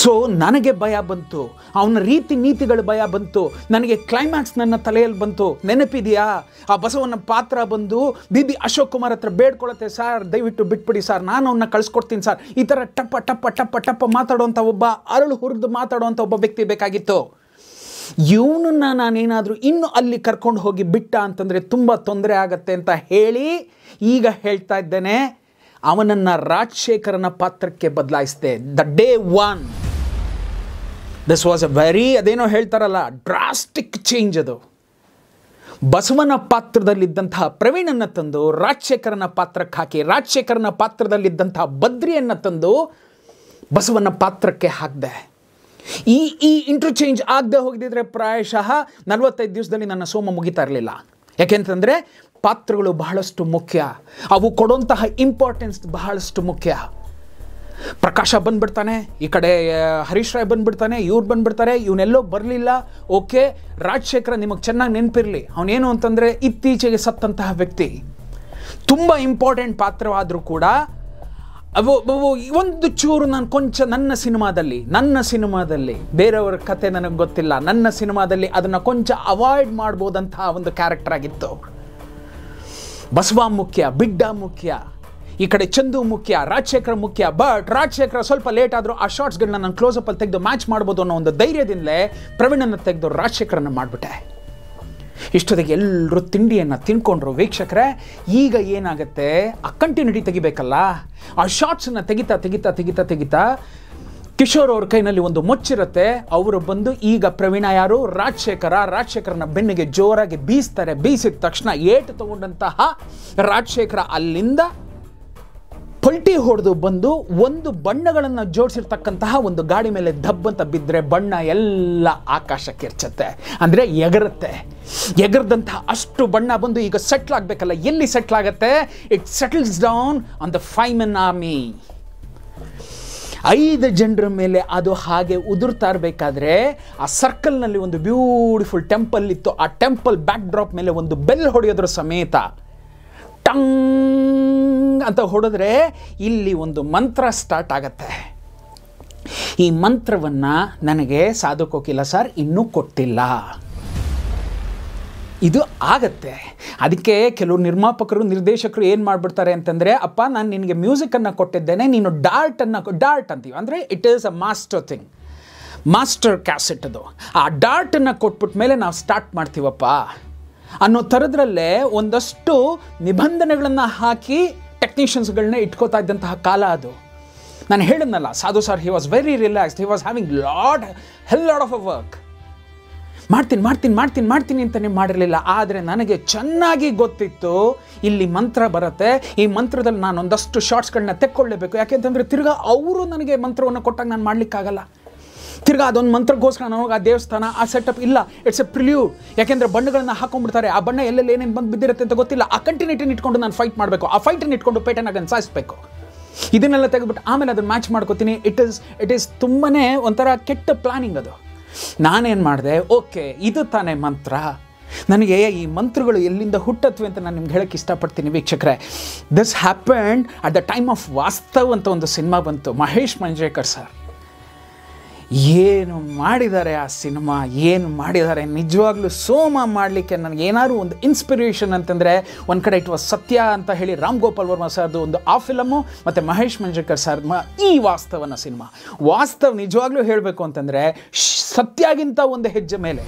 ಸೊ ನನಗೆ ಭಯ ಬಂತು, ಅವನ ರೀತಿ ನೀತಿಗಳ ಭಯ ಬಂತು, ನನಗೆ ಕ್ಲೈಮ್ಯಾಕ್ಸ್ ನನ್ನ ತಲೆಯಲ್ಲಿ ಬಂತು. ನೆನಪಿದೆಯಾ, ಆ ಬಸವನ ಪಾತ್ರ ಬಂದು ಬಿ ಅಶೋಕ್ ಕುಮಾರ್ ಹತ್ರ ಬೇಡ್ಕೊಳತ್ತೆ, ಸರ್ ದಯವಿಟ್ಟು ಬಿಟ್ಬಿಡಿ ಸರ್, ನಾನು ಅವನ್ನ ಕಳಿಸ್ಕೊಡ್ತೀನಿ ಸರ್. ಈ ಥರ ಟಪ್ಪ ಟಪ್ಪ ಟಪ್ಪ ಟಪ್ಪ ಮಾತಾಡುವಂಥ ಒಬ್ಬ ಅರಳು ಹುರಿದು ಮಾತಾಡುವಂಥ ಒಬ್ಬ ವ್ಯಕ್ತಿ ಬೇಕಾಗಿತ್ತು. ಇವನನ್ನ ನಾನೇನಾದರೂ ಇನ್ನು ಅಲ್ಲಿ ಕರ್ಕೊಂಡು ಹೋಗಿ ಬಿಟ್ಟ ಅಂತಂದರೆ ತುಂಬ ತೊಂದರೆ ಆಗತ್ತೆ ಅಂತ ಹೇಳಿ ಈಗ ಹೇಳ್ತಾ ಇದ್ದೇನೆ, ಅವನನ್ನು ರಾಜಶೇಖರನ ಪಾತ್ರಕ್ಕೆ ಬದಲಾಯಿಸಿದೆ. The day one this was a very, ಅದೇನೋ ಹೇಳ್ತಾರಲ್ಲ, ಡ್ರಾಸ್ಟಿಕ್ ಚೇಂಜ್. ಅದು ಬಸವನ ಪಾತ್ರದಲ್ಲಿದ್ದಂತಹ ಪ್ರವೀಣನ್ನು ತಂದು ರಾಜಶೇಖರನ ಪಾತ್ರಕ್ಕೆ ಹಾಕಿ, ರಾಜಶೇಖರನ ಪಾತ್ರದಲ್ಲಿದ್ದಂತಹ ಬದ್ರಿಯನ್ನು ತಂದು ಬಸವನ ಪಾತ್ರಕ್ಕೆ ಹಾಕಿದೆ. ಈ ಇಂಟರ್ಚೇಂಜ್ ಆಗದೆ ಹೋಗಿದ್ದರೆ ಪ್ರಾಯಶಃ 45 ದಿವಸದಲ್ಲಿ ನನ್ನ ಸೋಮ ಮುಗಿತಾ ಇರಲಿಲ್ಲ. ಯಾಕೆಂತಂದರೆ ಪಾತ್ರಗಳು ಬಹಳಷ್ಟು ಮುಖ್ಯ, ಅವು ಕೊಡುವಂತಹ ಇಂಪಾರ್ಟೆನ್ಸ್ ಬಹಳಷ್ಟು ಮುಖ್ಯ. ಪ್ರಕಾಶ ಬಂದುಬಿಡ್ತಾನೆ, ಈ ಕಡೆ ಹರೀಶ್ ರಾಯ್ ಬಂದುಬಿಡ್ತಾನೆ, ಇವ್ರು ಬಂದುಬಿಡ್ತಾರೆ, ಇವನೆಲ್ಲೋ ಬರಲಿಲ್ಲ. ಓಕೆ, ರಾಜಶೇಖರ ನಿಮಗೆ ಚೆನ್ನಾಗಿ ನೆನಪಿರಲಿ, ಅವನೇನು ಅಂತಂದರೆ ಇತ್ತೀಚೆಗೆ ಸತ್ತಂತಹ ವ್ಯಕ್ತಿ, ತುಂಬ ಇಂಪಾರ್ಟೆಂಟ್ ಪಾತ್ರವಾದರೂ ಕೂಡ ಅವು ಒಂದು ಚೂರು ನಾನು ಕೊಂಚ ನನ್ನ ಸಿನಿಮಾದಲ್ಲಿ ಬೇರೆಯವರ ಕತೆ ನನಗೆ ಗೊತ್ತಿಲ್ಲ, ನನ್ನ ಸಿನಿಮಾದಲ್ಲಿ ಅದನ್ನು ಕೊಂಚ ಅವಾಯ್ಡ್ ಮಾಡ್ಬೋದಂತಹ ಒಂದು ಕ್ಯಾರೆಕ್ಟರ್ ಆಗಿತ್ತು. ಬಸವ ಮುಖ್ಯ, ಬಿಡ್ಡ ಮುಖ್ಯ, ಈ ಕಡೆ ಚಂದು ಮುಖ್ಯ, ರಾಜಶೇಖರ ಮುಖ್ಯ. ಬಟ್ ರಾಜಶೇಖರ ಸ್ವಲ್ಪ ಲೇಟ್ ಆದರೂ ಆ ಶಾರ್ಟ್ಸ್ಗಳನ್ನ ನಾನು ಕ್ಲೋಸಪ್ಪಲ್ಲಿ ತೆಗೆದು ಮ್ಯಾಚ್ ಮಾಡ್ಬೋದು ಅನ್ನೋ ಒಂದು ಧೈರ್ಯದಿಂದಲೇ ಪ್ರವೀಣನ್ನು ತೆಗೆದು ರಾಜಶೇಖರನ್ನು ಮಾಡಿಬಿಟ್ಟೆ. ಇಷ್ಟೊತ್ತಿಗೆ ಎಲ್ಲರೂ ತಿಂಡಿಯನ್ನು ತಿನ್ಕೊಂಡ್ರು ವೀಕ್ಷಕರೇ. ಈಗ ಏನಾಗುತ್ತೆ, ಆ ಕಂಟಿನ್ಯೂಟಿ ತೆಗಿಬೇಕಲ್ಲ, ಆ ಶಾರ್ಟ್ಸನ್ನು ತೆಗಿತಾ ಕಿಶೋರ್ ಅವ್ರ ಕೈನಲ್ಲಿ ಒಂದು ಮುಚ್ಚಿರುತ್ತೆ. ಅವರು ಬಂದು ಈಗ ಪ್ರವೀಣ ಯಾರು, ರಾಜಶೇಖರನ ಬೆನ್ನಿಗೆ ಜೋರಾಗಿ ಬೀಸ್ತಾರೆ. ಬೀಸಿದ ತಕ್ಷಣ ಏಟು ತಗೊಂಡಂತಹ ರಾಜಶೇಖರ ಅಲ್ಲಿಂದ ಪಲ್ಟಿ ಹೊಡೆದು ಬಂದು ಒಂದು ಬಣ್ಣಗಳನ್ನು ಜೋಡಿಸಿರ್ತಕ್ಕಂತಹ ಒಂದು ಗಾಡಿ ಮೇಲೆ ದಬ್ಬಂತ ಬಿದ್ದರೆ ಬಣ್ಣ ಎಲ್ಲ ಆಕಾಶಕ್ಕೆ ಎರ್ಚತ್ತೆ, ಅಂದರೆ ಎಗರದಂತಹ ಅಷ್ಟು ಬಣ್ಣ ಬಂದು ಈಗ ಸೆಟ್ಲ್ ಆಗಬೇಕಲ್ಲ. ಎಲ್ಲಿ ಸೆಟ್ಲ್ ಆಗುತ್ತೆ? It settles down on the 5 men army. 5 ಜನರ ಮೇಲೆ ಅದು ಹಾಗೆ ಉದುರ್ತಾ ಇರಬೇಕಾದ್ರೆ ಆ ಸರ್ಕಲ್ನಲ್ಲಿ ಒಂದು ಬ್ಯೂಟಿಫುಲ್ ಟೆಂಪಲ್ ಇತ್ತು. ಆ ಟೆಂಪಲ್ ಬ್ಯಾಕ್ ಡ್ರಾಪ್ ಮೇಲೆ ಒಂದು ಬೆಲ್ ಹೊಡೆಯೋದ್ರ ಸಮೇತ ಟಂಗ್ ಅಂತ ಹೊಡೆದ್ರೆ ಇಲ್ಲಿ ಒಂದು ಮಂತ್ರ ಸ್ಟಾರ್ಟ್ ಆಗತ್ತೆ. ಈ ಮಂತ್ರವನ್ನು ನನಗೆ ಸಾಧು ಕೋಕಿಲ ಸರ್ ಇನ್ನೂ ಕೊಟ್ಟಿಲ್ಲ. ಇದು ಆಗತ್ತೆ. ಅದಕ್ಕೆ ಕೆಲವು ನಿರ್ಮಾಪಕರು ನಿರ್ದೇಶಕರು ಏನು ಮಾಡಿಬಿಡ್ತಾರೆ ಅಂತಂದರೆ, ಅಪ್ಪ ನಾನು ನಿನಗೆ ಮ್ಯೂಸಿಕನ್ನು ಕೊಟ್ಟಿದ್ದೇನೆ, ನೀನು ಡಾರ್ಟ್ ಅಂತೀವಿ, ಅಂದರೆ it is a master cassette. ಅದು ಆ ಡಾರ್ಟನ್ನು ಕೊಟ್ಬಿಟ್ಟ ಮೇಲೆ ನಾವು ಸ್ಟಾರ್ಟ್ ಮಾಡ್ತೀವಪ್ಪ ಅನ್ನೋ ಥರದ್ರಲ್ಲೇ ಒಂದಷ್ಟು ನಿಬಂಧನೆಗಳನ್ನು ಹಾಕಿ ಟೆಕ್ನಿಷಿಯನ್ಸ್ಗಳನ್ನ ಇಟ್ಕೋತಾ ಇದ್ದಂತಹ ಕಾಲ ಅದು. ನಾನು ಹೇಳಿದ್ನಲ್ಲ, Sadhu sir he was very relaxed, he was having hell lot of a work. ಮಾಡ್ತೀನಿ ಅಂತಲೇ ಮಾಡಿರಲಿಲ್ಲ. ಆದರೆ ನನಗೆ ಚೆನ್ನಾಗಿ ಗೊತ್ತಿತ್ತು ಇಲ್ಲಿ ಮಂತ್ರ ಬರುತ್ತೆ, ಈ ಮಂತ್ರದಲ್ಲಿ ನಾನು ಒಂದಷ್ಟು ಶಾರ್ಟ್ಸ್ಗಳನ್ನ ತೆಕ್ಕೊಳ್ಳೇಬೇಕು. ಯಾಕೆಂತಂದರೆ ತಿರ್ಗಾ ಅವರು ನನಗೆ ಮಂತ್ರವನ್ನು ಕೊಟ್ಟಾಗ ನಾನು ಮಾಡಲಿಕ್ಕಾಗಲ್ಲ. ತಿರ್ಗಾ ಅದೊಂದು ಮಂತ್ರಕ್ಕೋಸ್ಕರ ನನಗೆ ಆ ದೇವಸ್ಥಾನ, ಆ ಸೆಟಪ್ ಇಲ್ಲ. It's A ಪ್ರಿಲ್ಯೂಡ್. ಯಾಕೆಂದರೆ ಬಣ್ಣಗಳನ್ನ ಹಾಕೊಂಡ್ಬಿಡ್ತಾರೆ, ಆ ಬಣ್ಣ ಎಲ್ಲೆಲ್ಲಿ ಏನೇನು ಬಂದು ಬಿದ್ದಿರುತ್ತೆ ಅಂತ ಗೊತ್ತಿಲ್ಲ. ಆ ಕಂಟಿನ್ಯೂಟಿನ ಇಟ್ಕೊಂಡು ನಾನು ಫೈಟ್ ಮಾಡಬೇಕು, ಆ ಫೈಟನ್ನು ಇಟ್ಕೊಂಡು ಪೇಟೆನಾಗ ಸಾಯಿಸಬೇಕು. ಇದನ್ನೆಲ್ಲ ತೆಗೆದ್ಬಿಟ್ಟು ಆಮೇಲೆ ಅದನ್ನು ಮ್ಯಾಚ್ ಮಾಡ್ಕೋತೀನಿ. ಇಟ್ ಈಸ್ ತುಂಬಾ ಒಂಥರ ಕೆಟ್ಟ ಪ್ಲಾನಿಂಗ್ ಅದು. ನಾನೇನು ಮಾಡಿದೆ, ಓಕೆ ಇದು ತಾನೇ ಮಂತ್ರ, ನನಗೆ ಈ ಮಂತ್ರಗಳು ಎಲ್ಲಿಂದ ಹುಟ್ಟತ್ವೆ ಅಂತ ನಾನು ನಿಮ್ಗೆ ಹೇಳೋಕ್ಕೆ ಇಷ್ಟಪಡ್ತೀನಿ ವೀಕ್ಷಕರೇ. This happened at the time of Vaastav ಅಂತ ಒಂದು ಸಿನಿಮಾ ಬಂತು, ಮಹೇಶ್ ಮಂಜ್ರೇಕರ್ ಸರ್. ಏನು ಮಾಡಿದ್ದಾರೆ ಆ ಸಿನಿಮಾ, ಏನು ಮಾಡಿದ್ದಾರೆ ನಿಜವಾಗ್ಲೂ. ಸೋಮ ಮಾಡಲಿಕ್ಕೆ ನನಗೆ ಏನಾದ್ರು ಒಂದು ಇನ್ಸ್ಪಿರೇಷನ್ ಅಂತಂದರೆ ಒಂದು ಕಡೆ ಇಟ್ ವಾಸ್ ಸತ್ಯ ಅಂತ ಹೇಳಿ ರಾಮ್ ಗೋಪಾಲ್ ವರ್ಮಾ ಸರ್ದು ಒಂದು ಆ ಫಿಲಮು, ಮತ್ತು ಮಹೇಶ್ ಮಂಜ್ರೇಕರ್ ಸರ್ ಈ ವಾಸ್ತವನ ಸಿನಿಮಾ. ವಾಸ್ತವ್ ನಿಜವಾಗ್ಲೂ ಹೇಳಬೇಕು ಅಂತಂದರೆ ಸತ್ಯಾಗಿಂತ ಒಂದು ಹೆಜ್ಜೆ ಮೇಲೆ.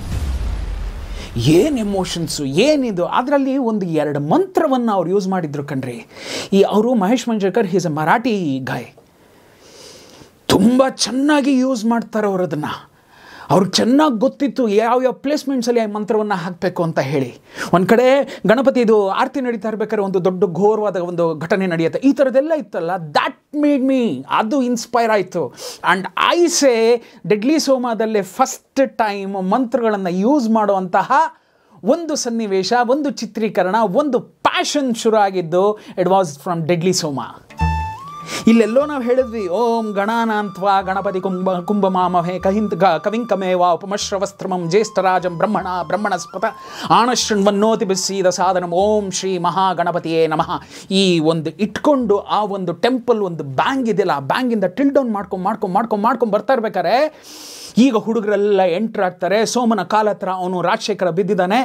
ಏನು ಎಮೋಷನ್ಸು, ಏನಿದು. ಅದರಲ್ಲಿ ಒಂದು 2 ಮಂತ್ರವನ್ನು ಅವ್ರು ಯೂಸ್ ಮಾಡಿದ್ರು ಕಣ್ರಿ. ಅವರು ಮಹೇಶ್ ಮಂಜ್ರೇಕರ್, ಹೀಸ್ ಅ ಮರಾಠಿ ಗಾಯ್, ತುಂಬ ಚೆನ್ನಾಗಿ ಯೂಸ್ ಮಾಡ್ತಾರೆ ಅವರು ಅದನ್ನು. ಅವ್ರಿಗೆ ಚೆನ್ನಾಗಿ ಗೊತ್ತಿತ್ತು ಯಾವ್ಯಾವ ಪ್ಲೇಸ್ಮೆಂಟ್ಸಲ್ಲಿ ಆ ಮಂತ್ರವನ್ನು ಹಾಕಬೇಕು ಅಂತ ಹೇಳಿ. ಒಂದು ಕಡೆ ಗಣಪತಿದು ಆರತಿ ನಡೀತಾ ಇರ್ಬೇಕಾದ್ರೆ ಒಂದು ದೊಡ್ಡ ಘೋರವಾದ ಒಂದು ಘಟನೆ ನಡೆಯುತ್ತೆ, ಈ ಥರದ್ದೆಲ್ಲ ಇತ್ತಲ್ಲ. ದ್ಯಾಟ್ ಮೇಡ್ ಮೀ, ಅದು ಇನ್ಸ್ಪೈರ್ ಆಯಿತು. ಆ್ಯಂಡ್ ಐ ಸೇ ಡೆಡ್ಲಿ ಸೋಮಾದಲ್ಲಿ ಫಸ್ಟ್ ಟೈಮ್ ಮಂತ್ರಗಳನ್ನು ಯೂಸ್ ಮಾಡುವಂತಹ ಒಂದು ಸನ್ನಿವೇಶ, ಒಂದು ಚಿತ್ರೀಕರಣ, ಒಂದು ಪ್ಯಾಷನ್ ಶುರು ಆಗಿದ್ದು it was from deadly Soma. ಇಲ್ಲೆಲ್ಲೋ ನಾವು ಹೇಳಿದ್ವಿ ಓಂ ಗಣಾನಾಂತ್ವಾ ಗಣಪತಿ ಕುಂಭಮಾಮಹೇ ಕವಿಂಕಮೇವ ಉಪಮಶ್ರವಸ್ತ್ರಮಂ ಜ್ಯೇಷ್ಠರಾಜಂ ಬ್ರಹ್ಮಣಸ್ಪತ ಆಣಶೃಣ್ವನ್ನೋತಿ ಬಿಸ್ಸೀದ ಸಾಧನಂ ಓಂ ಶ್ರೀ ಮಹಾಗಣಪತಿಯೇ ನಮಃ. ಈ ಒಂದು ಇಟ್ಕೊಂಡು ಆ ಒಂದು ಟೆಂಪಲ್ ಒಂದು ಬ್ಯಾಂಗ್ ಇದೆಯಲ್ಲ, ಆ ಬ್ಯಾಂಗಿಂದ ಟಿಲ್ ಡೌನ್ ಮಾಡ್ಕೊಂಡು ಬರ್ತಾ ಇರ್ಬೇಕಾರೆ ಈಗ ಹುಡುಗರೆಲ್ಲ ಎಂಟ್ರ್ ಆಗ್ತಾರೆ. ಸೋಮನ ಕಾಲ ಹತ್ರ ಅವನು ರಾಜಶೇಖರ ಬಿದ್ದಿದ್ದಾನೆ.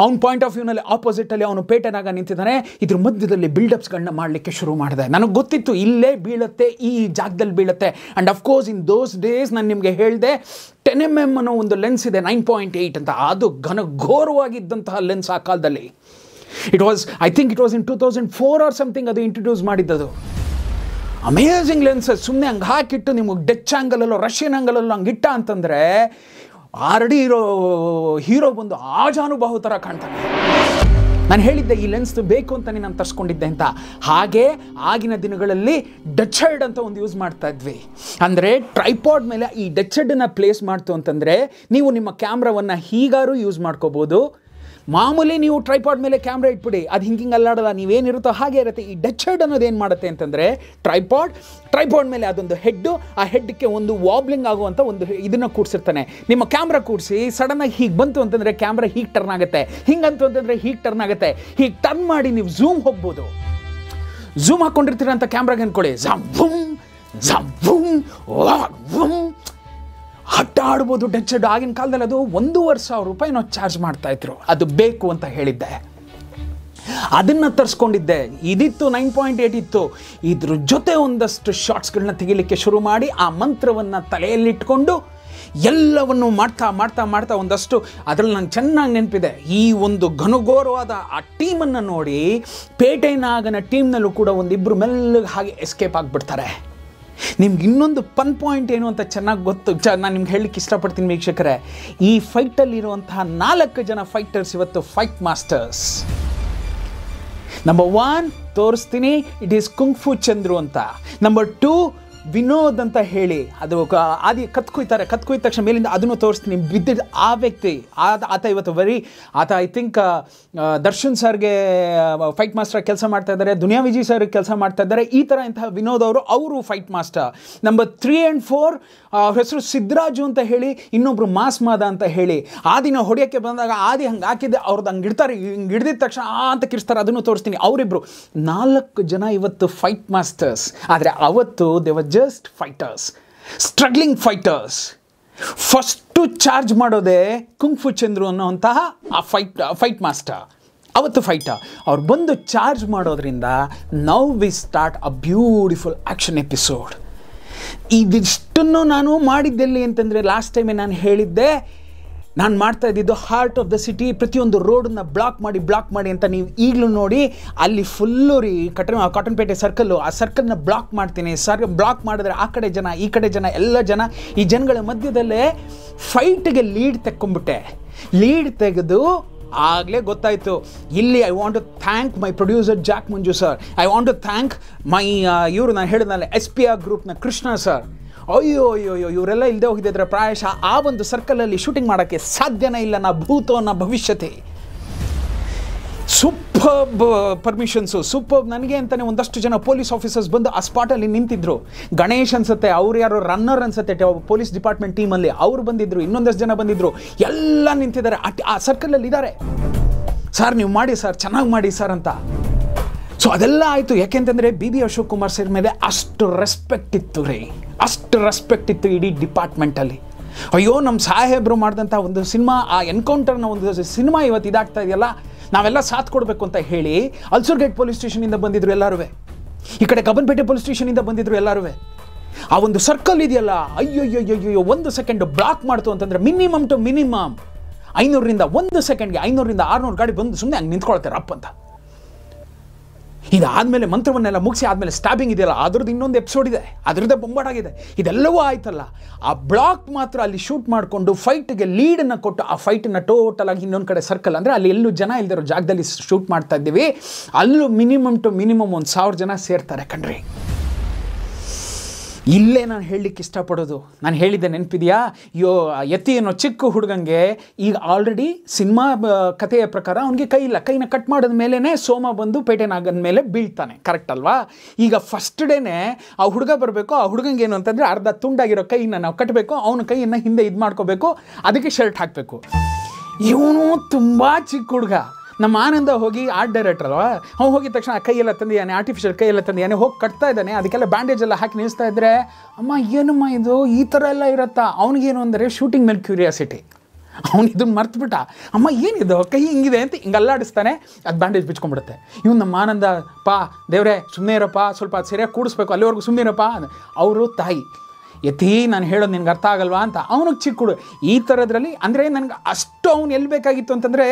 ಅವ್ನ ಪಾಯಿಂಟ್ ಆಫ್ ವ್ಯೂನಲ್ಲಿ ಆಪೋಸಿಟಲ್ಲಿ ಅವನು ಪೇಟೆನಾಗ ನಿಂತಿದ್ದಾನೆ. ಇದ್ರ ಮಧ್ಯದಲ್ಲಿ ಬಿಲ್ಡಪ್ಸ್ಗಳನ್ನ ಮಾಡಲಿಕ್ಕೆ ಶುರು ಮಾಡಿದೆ. ನನಗೆ ಗೊತ್ತಿತ್ತು ಇಲ್ಲೇ ಬೀಳುತ್ತೆ, ಈ ಜಾಗದಲ್ಲಿ ಬೀಳುತ್ತೆ. And of course in those days ನಾನು ನಿಮಗೆ ಹೇಳಿದೆ 10mm ಅನ್ನೋ ಒಂದು ಲೆನ್ಸ್ ಇದೆ 9.8 ಅಂತ. ಅದು ಘನಘೋರವಾಗಿದ್ದಂತಹ ಲೆನ್ಸ್ ಆ ಕಾಲದಲ್ಲಿ. I think it was in 2004 or something ಅದು ಇಂಟ್ರೊಡ್ಯೂಸ್ ಮಾಡಿದ್ದದು. Amazing lenses. ಸುಮ್ಮನೆ ಹಂಗೆ ಹಾಕಿಟ್ಟು ನಿಮಗೆ ಡಚ್ ಆ್ಯಂಗಲಲ್ಲೋ ರಷ್ಯನ್ ಆ್ಯಂಗಲಲ್ಲೋ ಹಂಗೆ ಇಟ್ಟ ಅಂತಂದರೆ ಆಲ್ರೆಡಿ ಇರೋ ಹೀರೋ ಬಂದು ಆಜಾನುಬಾಹು ಥರ ಕಾಣ್ತಾನೆ. ನಾನು ಹೇಳಿದ್ದೆ ಈ ಲೆನ್ಸ್ ಬೇಕು ಅಂತಲೇ ನಾನು ತರಿಸ್ಕೊಂಡಿದ್ದೆ ಅಂತ. ಹಾಗೆ ಆಗಿನ ದಿನಗಳಲ್ಲಿ ಡಚ್ ಹೆಡ್ ಅಂತ ಒಂದು ಯೂಸ್ ಮಾಡ್ತಾ ಇದ್ವಿ. ಅಂದರೆ ಟ್ರೈಪಾಡ್ ಮೇಲೆ ಈ ಡಚ್ ಹೆಡ್ನ ಪ್ಲೇಸ್ ಮಾಡ್ತು ಅಂತಂದರೆ ನೀವು ನಿಮ್ಮ ಕ್ಯಾಮ್ರಾವನ್ನು ಹೀಗಾರು ಯೂಸ್ ಮಾಡ್ಕೋಬೋದು. ಮಾಮೂಲಿ ನೀವು ಟ್ರೈಪಾಡ್ ಮೇಲೆ ಕ್ಯಾಮ್ರಾ ಇಟ್ಬಿಡಿ, ಅದು ಹಿಂಗೆ ಅಲ್ಲಾಡಲ್ಲ, ನೀವೇನಿರುತ್ತೋ ಹಾಗೆ ಇರುತ್ತೆ. ಈ ಡಚ್ ಹೆಡ್ ಅನ್ನೋದು ಏನು ಮಾಡುತ್ತೆ ಅಂತಂದರೆ ಟ್ರೈಪಾಡ್ ಮೇಲೆ ಅದೊಂದು ಹೆಡ್ಡು, ಆ ಹೆಡ್ಗೆ ಒಂದು ವಾಬ್ಲಿಂಗ್ ಆಗುವಂಥ ಒಂದು ಇದನ್ನು ಕೂಡಿಸಿರ್ತಾನೆ. ನಿಮ್ಮ ಕ್ಯಾಮ್ರಾ ಕೂಡಿಸಿ ಸಡನ್ನಾಗಿ ಹೀಗೆ ಬಂತು ಅಂತಂದರೆ ಕ್ಯಾಮ್ರಾ ಹೀಗೆ ಟರ್ನ್ ಆಗುತ್ತೆ, ಹಿಂಗಂತು ಅಂತಂದರೆ ಹೀಗೆ ಟರ್ನ್ ಆಗುತ್ತೆ. ಹೀಗೆ ಟರ್ನ್ ಮಾಡಿ ನೀವು ಝೂಮ್ ಹೋಗ್ಬೋದು. ಝೂಮ್ ಹಾಕ್ಕೊಂಡಿರ್ತೀರ ಅಂತ ಕ್ಯಾಮ್ರಾಗೆ ಅಂದ್ಕೊಳ್ಳಿ, ಹಟ್ಟ ಆಡ್ಬೋದು ಡಚ್ ಹೆಡ್. ಆಗಿನ ಕಾಲದಲ್ಲಿ ಅದು 1,500 ರೂಪಾಯಿ ನಾವು ಚಾರ್ಜ್ ಮಾಡ್ತಾಯಿದ್ರು. ಅದು ಬೇಕು ಅಂತ ಹೇಳಿದ್ದೆ, ಅದನ್ನು ತರಿಸ್ಕೊಂಡಿದ್ದೆ. ಇದಿತ್ತು 9.8 ಇತ್ತು. ಇದ್ರ ಜೊತೆ ಒಂದಷ್ಟು ಶಾರ್ಟ್ಸ್ಗಳನ್ನ ತೆಗಿಲಿಕ್ಕೆ ಶುರು ಮಾಡಿ ಆ ಮಂತ್ರವನ್ನು ತಲೆಯಲ್ಲಿಟ್ಕೊಂಡು ಎಲ್ಲವನ್ನು ಮಾಡ್ತಾ ಒಂದಷ್ಟು ಅದರಲ್ಲಿ ನಂಗೆ ಚೆನ್ನಾಗಿ ನೆನಪಿದೆ. ಈ ಒಂದು ಘನಘೋರವಾದ ಆ ಟೀಮನ್ನು ನೋಡಿ ಪೇಟೆನಾಗನ ಟೀಮ್ನಲ್ಲೂ ಕೂಡ ಒಂದಿಬ್ಬರು ಮೆಲ್ಲಗೆ ಹಾಗೆ ಎಸ್ಕೇಪ್ ಆಗಿಬಿಡ್ತಾರೆ. ನಿಮ್ಗೆ ಇನ್ನೊಂದು ಪಾಯಿಂಟ್ ಏನು ಅಂತ ಚೆನ್ನಾಗಿ ಗೊತ್ತು. ನಾನು ನಿಮ್ಗೆ ಹೇಳಲಿಕ್ಕೆ ಇಷ್ಟಪಡ್ತೀನಿ ವೀಕ್ಷಕರೇ. ಈ ಫೈಟಲ್ಲಿರುವಂತಹ 4 ಜನ ಫೈಟರ್ಸ್ ಇವತ್ತು ಫೈಟ್ ಮಾಸ್ಟರ್ಸ್. ನಂಬರ್ 1 ತೋರಿಸ್ತೀನಿ, ಇಟ್ ಈಸ್ ಕುಂಗ್ ಫು ಚಂದ್ರು ಅಂತ. ನಂಬರ್ 2 ವಿನೋದ್ ಅಂತ ಹೇಳಿ, ಅದು ಕತ್ಕೊಯ್ತಾರೆ. ಕತ್ಕೊಯ್ದ ತಕ್ಷಣ ಮೇಲಿಂದ ಅದನ್ನು ತೋರಿಸ್ತೀನಿ. ಬಿದ್ದಿದ್ದ ಆ ವ್ಯಕ್ತಿ ಆತ ಇವತ್ತು ಆತ ಐ ಥಿಂಕ್ ದರ್ಶನ್ ಸರ್ಗೆ ಫೈಟ್ ಮಾಸ್ಟರ್ ಕೆಲಸ ಮಾಡ್ತಾ ಇದ್ದಾರೆ, ದುನಿಯಾ ವಿಜಯ್ ಸರ್ಗೆ ಕೆಲಸ ಮಾಡ್ತಾ ಇದ್ದಾರೆ. ಈ ಥರ ಇಂತಹ ವಿನೋದ್ ಅವರು ಫೈಟ್ ಮಾಸ್ಟರ್. ನಂಬರ್ 3 and 4 ಹೆಸರು ಸಿದ್ದರಾಜು ಅಂತ ಹೇಳಿ, ಇನ್ನೊಬ್ರು ಮಾಸ್ಮಾದ ಅಂತ ಹೇಳಿ. ಆದಿನ ಹೊಡೆಯೋಕ್ಕೆ ಬಂದಾಗ ಆದಿ ಹಂಗೆ ಹಾಕಿದ್ದೆ, ಅವ್ರದ್ದು ಹಂಗೆ ಇಡ್ತಾರೆ, ಹಿಂಗೆ ಹಿಡ್ದಿದ ತಕ್ಷಣ ಅಂತ ಕಿರ್ಸ್ತಾರೆ. ಅದನ್ನು ತೋರಿಸ್ತೀನಿ. ಅವರಿಬ್ಬರು 4 ಜನ ಇವತ್ತು ಫೈಟ್ ಮಾಸ್ಟರ್ಸ್. ಆದರೆ ಅವತ್ತು they were just fighters, struggling fighters. First charge ಮಾಡೋದೇ ಕುಂಗ್ ಫು ಚಂದ್ರು ಅನ್ನೋಂತಹ ಆ ಫೈಟ್ ಮಾಸ್ಟರ್. ಅವತ್ತು ಫೈಟರ್ ಅವ್ರು ಬಂದು ಚಾರ್ಜ್ ಮಾಡೋದ್ರಿಂದ now we start a beautiful action episode. ಇದಿಷ್ಟನ್ನು ನಾನು ಮಾಡಿದ್ದೆಲ್ಲಿ ಅಂತಂದರೆ ಲಾಸ್ಟ್ ಟೈಮೇ ನಾನು ಹೇಳಿದ್ದೆ, ನಾನು ಮಾಡ್ತಾ ಇದ್ದಿದ್ದು ಹಾರ್ಟ್ ಆಫ್ ದ ಸಿಟಿ. ಪ್ರತಿಯೊಂದು ರೋಡನ್ನ ಬ್ಲಾಕ್ ಮಾಡಿ ಅಂತ ನೀವು ಈಗಲೂ ನೋಡಿ. ಅಲ್ಲಿ ಫುಲ್ಲು ಕಾಟನ್ಪೇಟೆ ಸರ್ಕಲ್ಲು, ಆ ಸರ್ಕಲ್ನ ಬ್ಲಾಕ್ ಮಾಡ್ತೀನಿ. ಬ್ಲಾಕ್ ಮಾಡಿದ್ರೆ ಆ ಕಡೆ ಜನ ಈ ಕಡೆ ಜನ ಎಲ್ಲ ಜನ, ಈ ಜನಗಳ ಮಧ್ಯದಲ್ಲೇ ಫೈಟ್ಗೆ ಲೀಡ್ ತೆಕ್ಕೊಂಬಿಟ್ಟೆ. ಲೀಡ್ ತೆಗೆದು ಆಗಲೇ ಗೊತ್ತಾಯಿತು ಇಲ್ಲಿ I want to thank my producer Jack Manju sir. I want to thank my ನಾನು ಹೇಳಿದ್ನಲ್ಲ SPR ಗ್ರೂಪ್ನ ಕೃಷ್ಣ ಸರ್. ಅಯ್ಯೋ ಇವರೆಲ್ಲ ಇಲ್ಲದೆ ಹೋಗಿದ್ದರೆ ಪ್ರಾಯಶಃ ಆ ಒಂದು ಸರ್ಕಲಲ್ಲಿ ಶೂಟಿಂಗ್ ಮಾಡೋಕ್ಕೆ ಸಾಧ್ಯನೇ ಇಲ್ಲ. ನಾ ಭೂತೋ ನಾ ಭವಿಷ್ಯತೆ. Superb permissions, superb. ನನಗೆ ಅಂತಲೇ ಒಂದಷ್ಟು ಜನ ಪೊಲೀಸ್ ಆಫೀಸರ್ಸ್ ಬಂದು ಆ ಸ್ಪಾಟಲ್ಲಿ ನಿಂತಿದ್ರು. ಗಣೇಶ್ ಅನ್ಸುತ್ತೆ, ಅವ್ರು ಯಾರೋ ರನ್ನರ್ ಅನ್ಸುತ್ತೆ ಪೊಲೀಸ್ ಡಿಪಾರ್ಟ್ಮೆಂಟ್ ಟೀಮಲ್ಲಿ, ಅವರು ಬಂದಿದ್ದರು. ಇನ್ನೊಂದಷ್ಟು ಜನ ಬಂದಿದ್ದರು. ಎಲ್ಲ ನಿಂತಿದ್ದಾರೆ ಆ ಸರ್ಕಲಲ್ಲಿ ಇದ್ದಾರೆ. ಸರ್ ನೀವು ಮಾಡಿ ಸರ್, ಚೆನ್ನಾಗಿ ಮಾಡಿ ಸರ್ ಅಂತ. ಸೊ ಅದೆಲ್ಲ ಆಯಿತು. ಯಾಕೆಂತಂದರೆ BB ಅಶೋಕ್ ಕುಮಾರ್ ಸರ್ ಮೇಲೆ ಅಷ್ಟು ರೆಸ್ಪೆಕ್ಟ್ ಇತ್ತು ರೀ, ಅಷ್ಟು ರೆಸ್ಪೆಕ್ಟ್ ಇತ್ತು ಇಡೀ ಡಿಪಾರ್ಟ್ಮೆಂಟಲ್ಲಿ. ಅಯ್ಯೋ ನಮ್ಮ ಸಾಹೇಬರು ಮಾಡಿದಂಥ ಒಂದು ಸಿನಿಮಾ, ಆ ಎನ್ಕೌಂಟರ್ನ ಒಂದು ಸಿನಿಮಾ ಇವತ್ತು ಇದಾಗ್ತಾ ಇದೆಯಲ್ಲ, ನಾವೆಲ್ಲ ಸಾಥ್ ಕೊಡಬೇಕು ಅಂತ ಹೇಳಿ ಅಲ್ಸೂರ್ಗೇಟ್ ಪೊಲೀಸ್ ಸ್ಟೇಷನಿಂದ ಬಂದಿದ್ರು ಎಲ್ಲರೂ, ಈ ಕಡೆ ಕಬ್ಬನ್ಪೇಟೆ ಪೊಲೀಸ್ ಸ್ಟೇಷನಿಂದ ಬಂದಿದ್ರು ಎಲ್ಲರೂ. ಆ ಒಂದು ಸರ್ಕಲ್ ಇದೆಯಲ್ಲ, ಅಯ್ಯೋ 1 ಸೆಕೆಂಡ್ ಬ್ಲಾಕ್ ಮಾಡ್ತು ಅಂತಂದರೆ ಮಿನಿಮಮ್ ಟು ಮಿನಿಮಮ್ 500ರಿಂದ 1 ಸೆಕೆಂಡ್ಗೆ 500ರಿಂದ 600 ಗಾಡಿ ಬಂದು ಸುಮ್ಮನೆ ಹಂಗೆ ನಿಂತ್ಕೊಳ್ತಾರೆ ಅಪ್ ಅಂತ. ಇದಾದಮೇಲೆ ಮಂತ್ರವನ್ನೆಲ್ಲ ಮುಗಿಸಿ ಆದಮೇಲೆ ಸ್ಟ್ಯಾಬಿಂಗ್ ಇದೆಯಲ್ಲ, ಅದ್ರದ್ದು ಇನ್ನೊಂದು ಎಪಿಸೋಡ್ ಇದೆ, ಅದರದ್ದೇ ಬೊಂಬಾಟಾಗಿದೆ. ಇದೆಲ್ಲವೂ ಆಯ್ತಲ್ಲ, ಆ ಬ್ಲಾಕ್ ಮಾತ್ರ ಅಲ್ಲಿ ಶೂಟ್ ಮಾಡಿಕೊಂಡು ಫೈಟ್ಗೆ ಲೀಡನ್ನು ಕೊಟ್ಟು ಆ ಫೈಟನ್ನು ಟೋಟಲ್ ಆಗಿ ಇನ್ನೊಂದು ಕಡೆ ಸರ್ಕಲ್, ಅಂದರೆ ಅಲ್ಲಿ ಎಲ್ಲೂ ಜನ ಇಲ್ದಿರೋ ಜಾಗದಲ್ಲಿ ಶೂಟ್ ಮಾಡ್ತಾ ಇದ್ದೀವಿ. ಅಲ್ಲೂ ಮಿನಿಮಮ್ ಟು ಮಿನಿಮಮ್ 1,000 ಜನ ಸೇರ್ತಾರೆ ಕಣ್ರಿ. ಇಲ್ಲೇ ನಾನು ಹೇಳಲಿಕ್ಕೆ ಇಷ್ಟಪಡೋದು, ನಾನು ಹೇಳಿದ್ದೆ ನೆನಪಿದೆಯಾ, ಯತಿ ಅನ್ನೋ ಚಿಕ್ಕ ಹುಡುಗಂಗೆ ಈಗ ಆಲ್ರೆಡಿ ಸಿನಿಮಾ ಕಥೆಯ ಪ್ರಕಾರ ಅವನಿಗೆ ಕೈ ಇಲ್ಲ, ಕೈನ ಕಟ್ ಮಾಡಿದ ಮೇಲೇ ಸೋಮ ಬಂದು ಪೇಟೆನಾಗದ ಮೇಲೆ ಬೀಳ್ತಾನೆ, ಕರೆಕ್ಟ್ ಅಲ್ವಾ? ಈಗ ಫಸ್ಟ್ ಡೇನೇ ಆ ಹುಡುಗ ಬರಬೇಕು, ಆ ಹುಡುಗಂಗೆ ಏನು ಅಂತಂದರೆ ಅರ್ಧ ತುಂಡಾಗಿರೋ ಕೈನ ನಾವು ಕಟ್ಟಬೇಕು, ಅವನ ಕೈಯನ್ನು ಹಿಂದೆ ಇದು ಮಾಡ್ಕೋಬೇಕು, ಅದಕ್ಕೆ ಶರ್ಟ್ ಹಾಕಬೇಕು. ಇವನು ತುಂಬ ಚಿಕ್ಕ ಹುಡುಗ, ನಮ್ಮ ಆನಂದ ಹೋಗಿ ಆರ್ಟ್ ಡೈರೆಕ್ಟರ್ ಅಲ್ವಾ, ಅವ್ನು ಹೋಗಿದ ತಕ್ಷಣ ಆ ಕೈಯೆಲ್ಲ ತಂದಿದ್ದಾನೆ, ಆರ್ಟಿಫಿಷಿಯಲ್ ಕೈಯೆಲ್ಲ ತಂದಿದ್ದಾನೆ, ಹೋಗಿ ಕಟ್ತಾ ಇದ್ದಾನೆ, ಅದಕ್ಕೆಲ್ಲ ಬ್ಯಾಂಡೇಜ್ ಎಲ್ಲ ಹಾಕಿ ನಿಲ್ಲಿಸ್ತಾ ಇದ್ದರೆ, ಅಮ್ಮ ಏನಮ್ಮ ಇದು ಈ ಥರ ಎಲ್ಲ ಇರುತ್ತಾ? ಅವನಿಗೇನು ಅಂದರೆ ಶೂಟಿಂಗ್ ಮೇಲೆ ಕ್ಯೂರಿಯಾಸಿಟಿ, ಅವ್ನು ಇದನ್ನು ಮರ್ತುಬಿಟ್ಟ, ಅಮ್ಮ ಏನಿದು ಕೈ ಹಿಂಗಿದೆ ಅಂತ ಹಿಂಗೆ ಅಲ್ಲಾಡಿಸ್ತಾನೆ, ಅದು ಬ್ಯಾಂಡೇಜ್ ಬಿಚ್ಕೊಂಡ್ಬಿಡುತ್ತೆ. ಇವ್ನು ನಮ್ಮ ಆನಂದ, ಪಾ ದೇವ್ರೆ ಸುಮ್ಮನೆ ಇರಪ್ಪ, ಸ್ವಲ್ಪ ಅದು ಸರಿಯಾಗಿ ಕೂಡಿಸ್ಬೇಕು, ಅಲ್ಲಿವರೆಗೂ ಸುಮ್ಮನೆ ಇರಪ್ಪ. ಅವರು ತಾಯಿ ಯತಿ ನಾನು ಹೇಳೋದು ನಿನ್ಗೆ ಅರ್ಥ ಆಗಲ್ವಾ ಅಂತ, ಅವನಿಗೆ ಚಿಕ್ಕ ಹುಡುಗ ಈ ಥರದ್ರಲ್ಲಿ. ಅಂದರೆ ನನಗೆ ಅಷ್ಟು ಅವ್ನು ಎಲ್ಲಿ ಬೇಕಾಗಿತ್ತು ಅಂತಂದರೆ,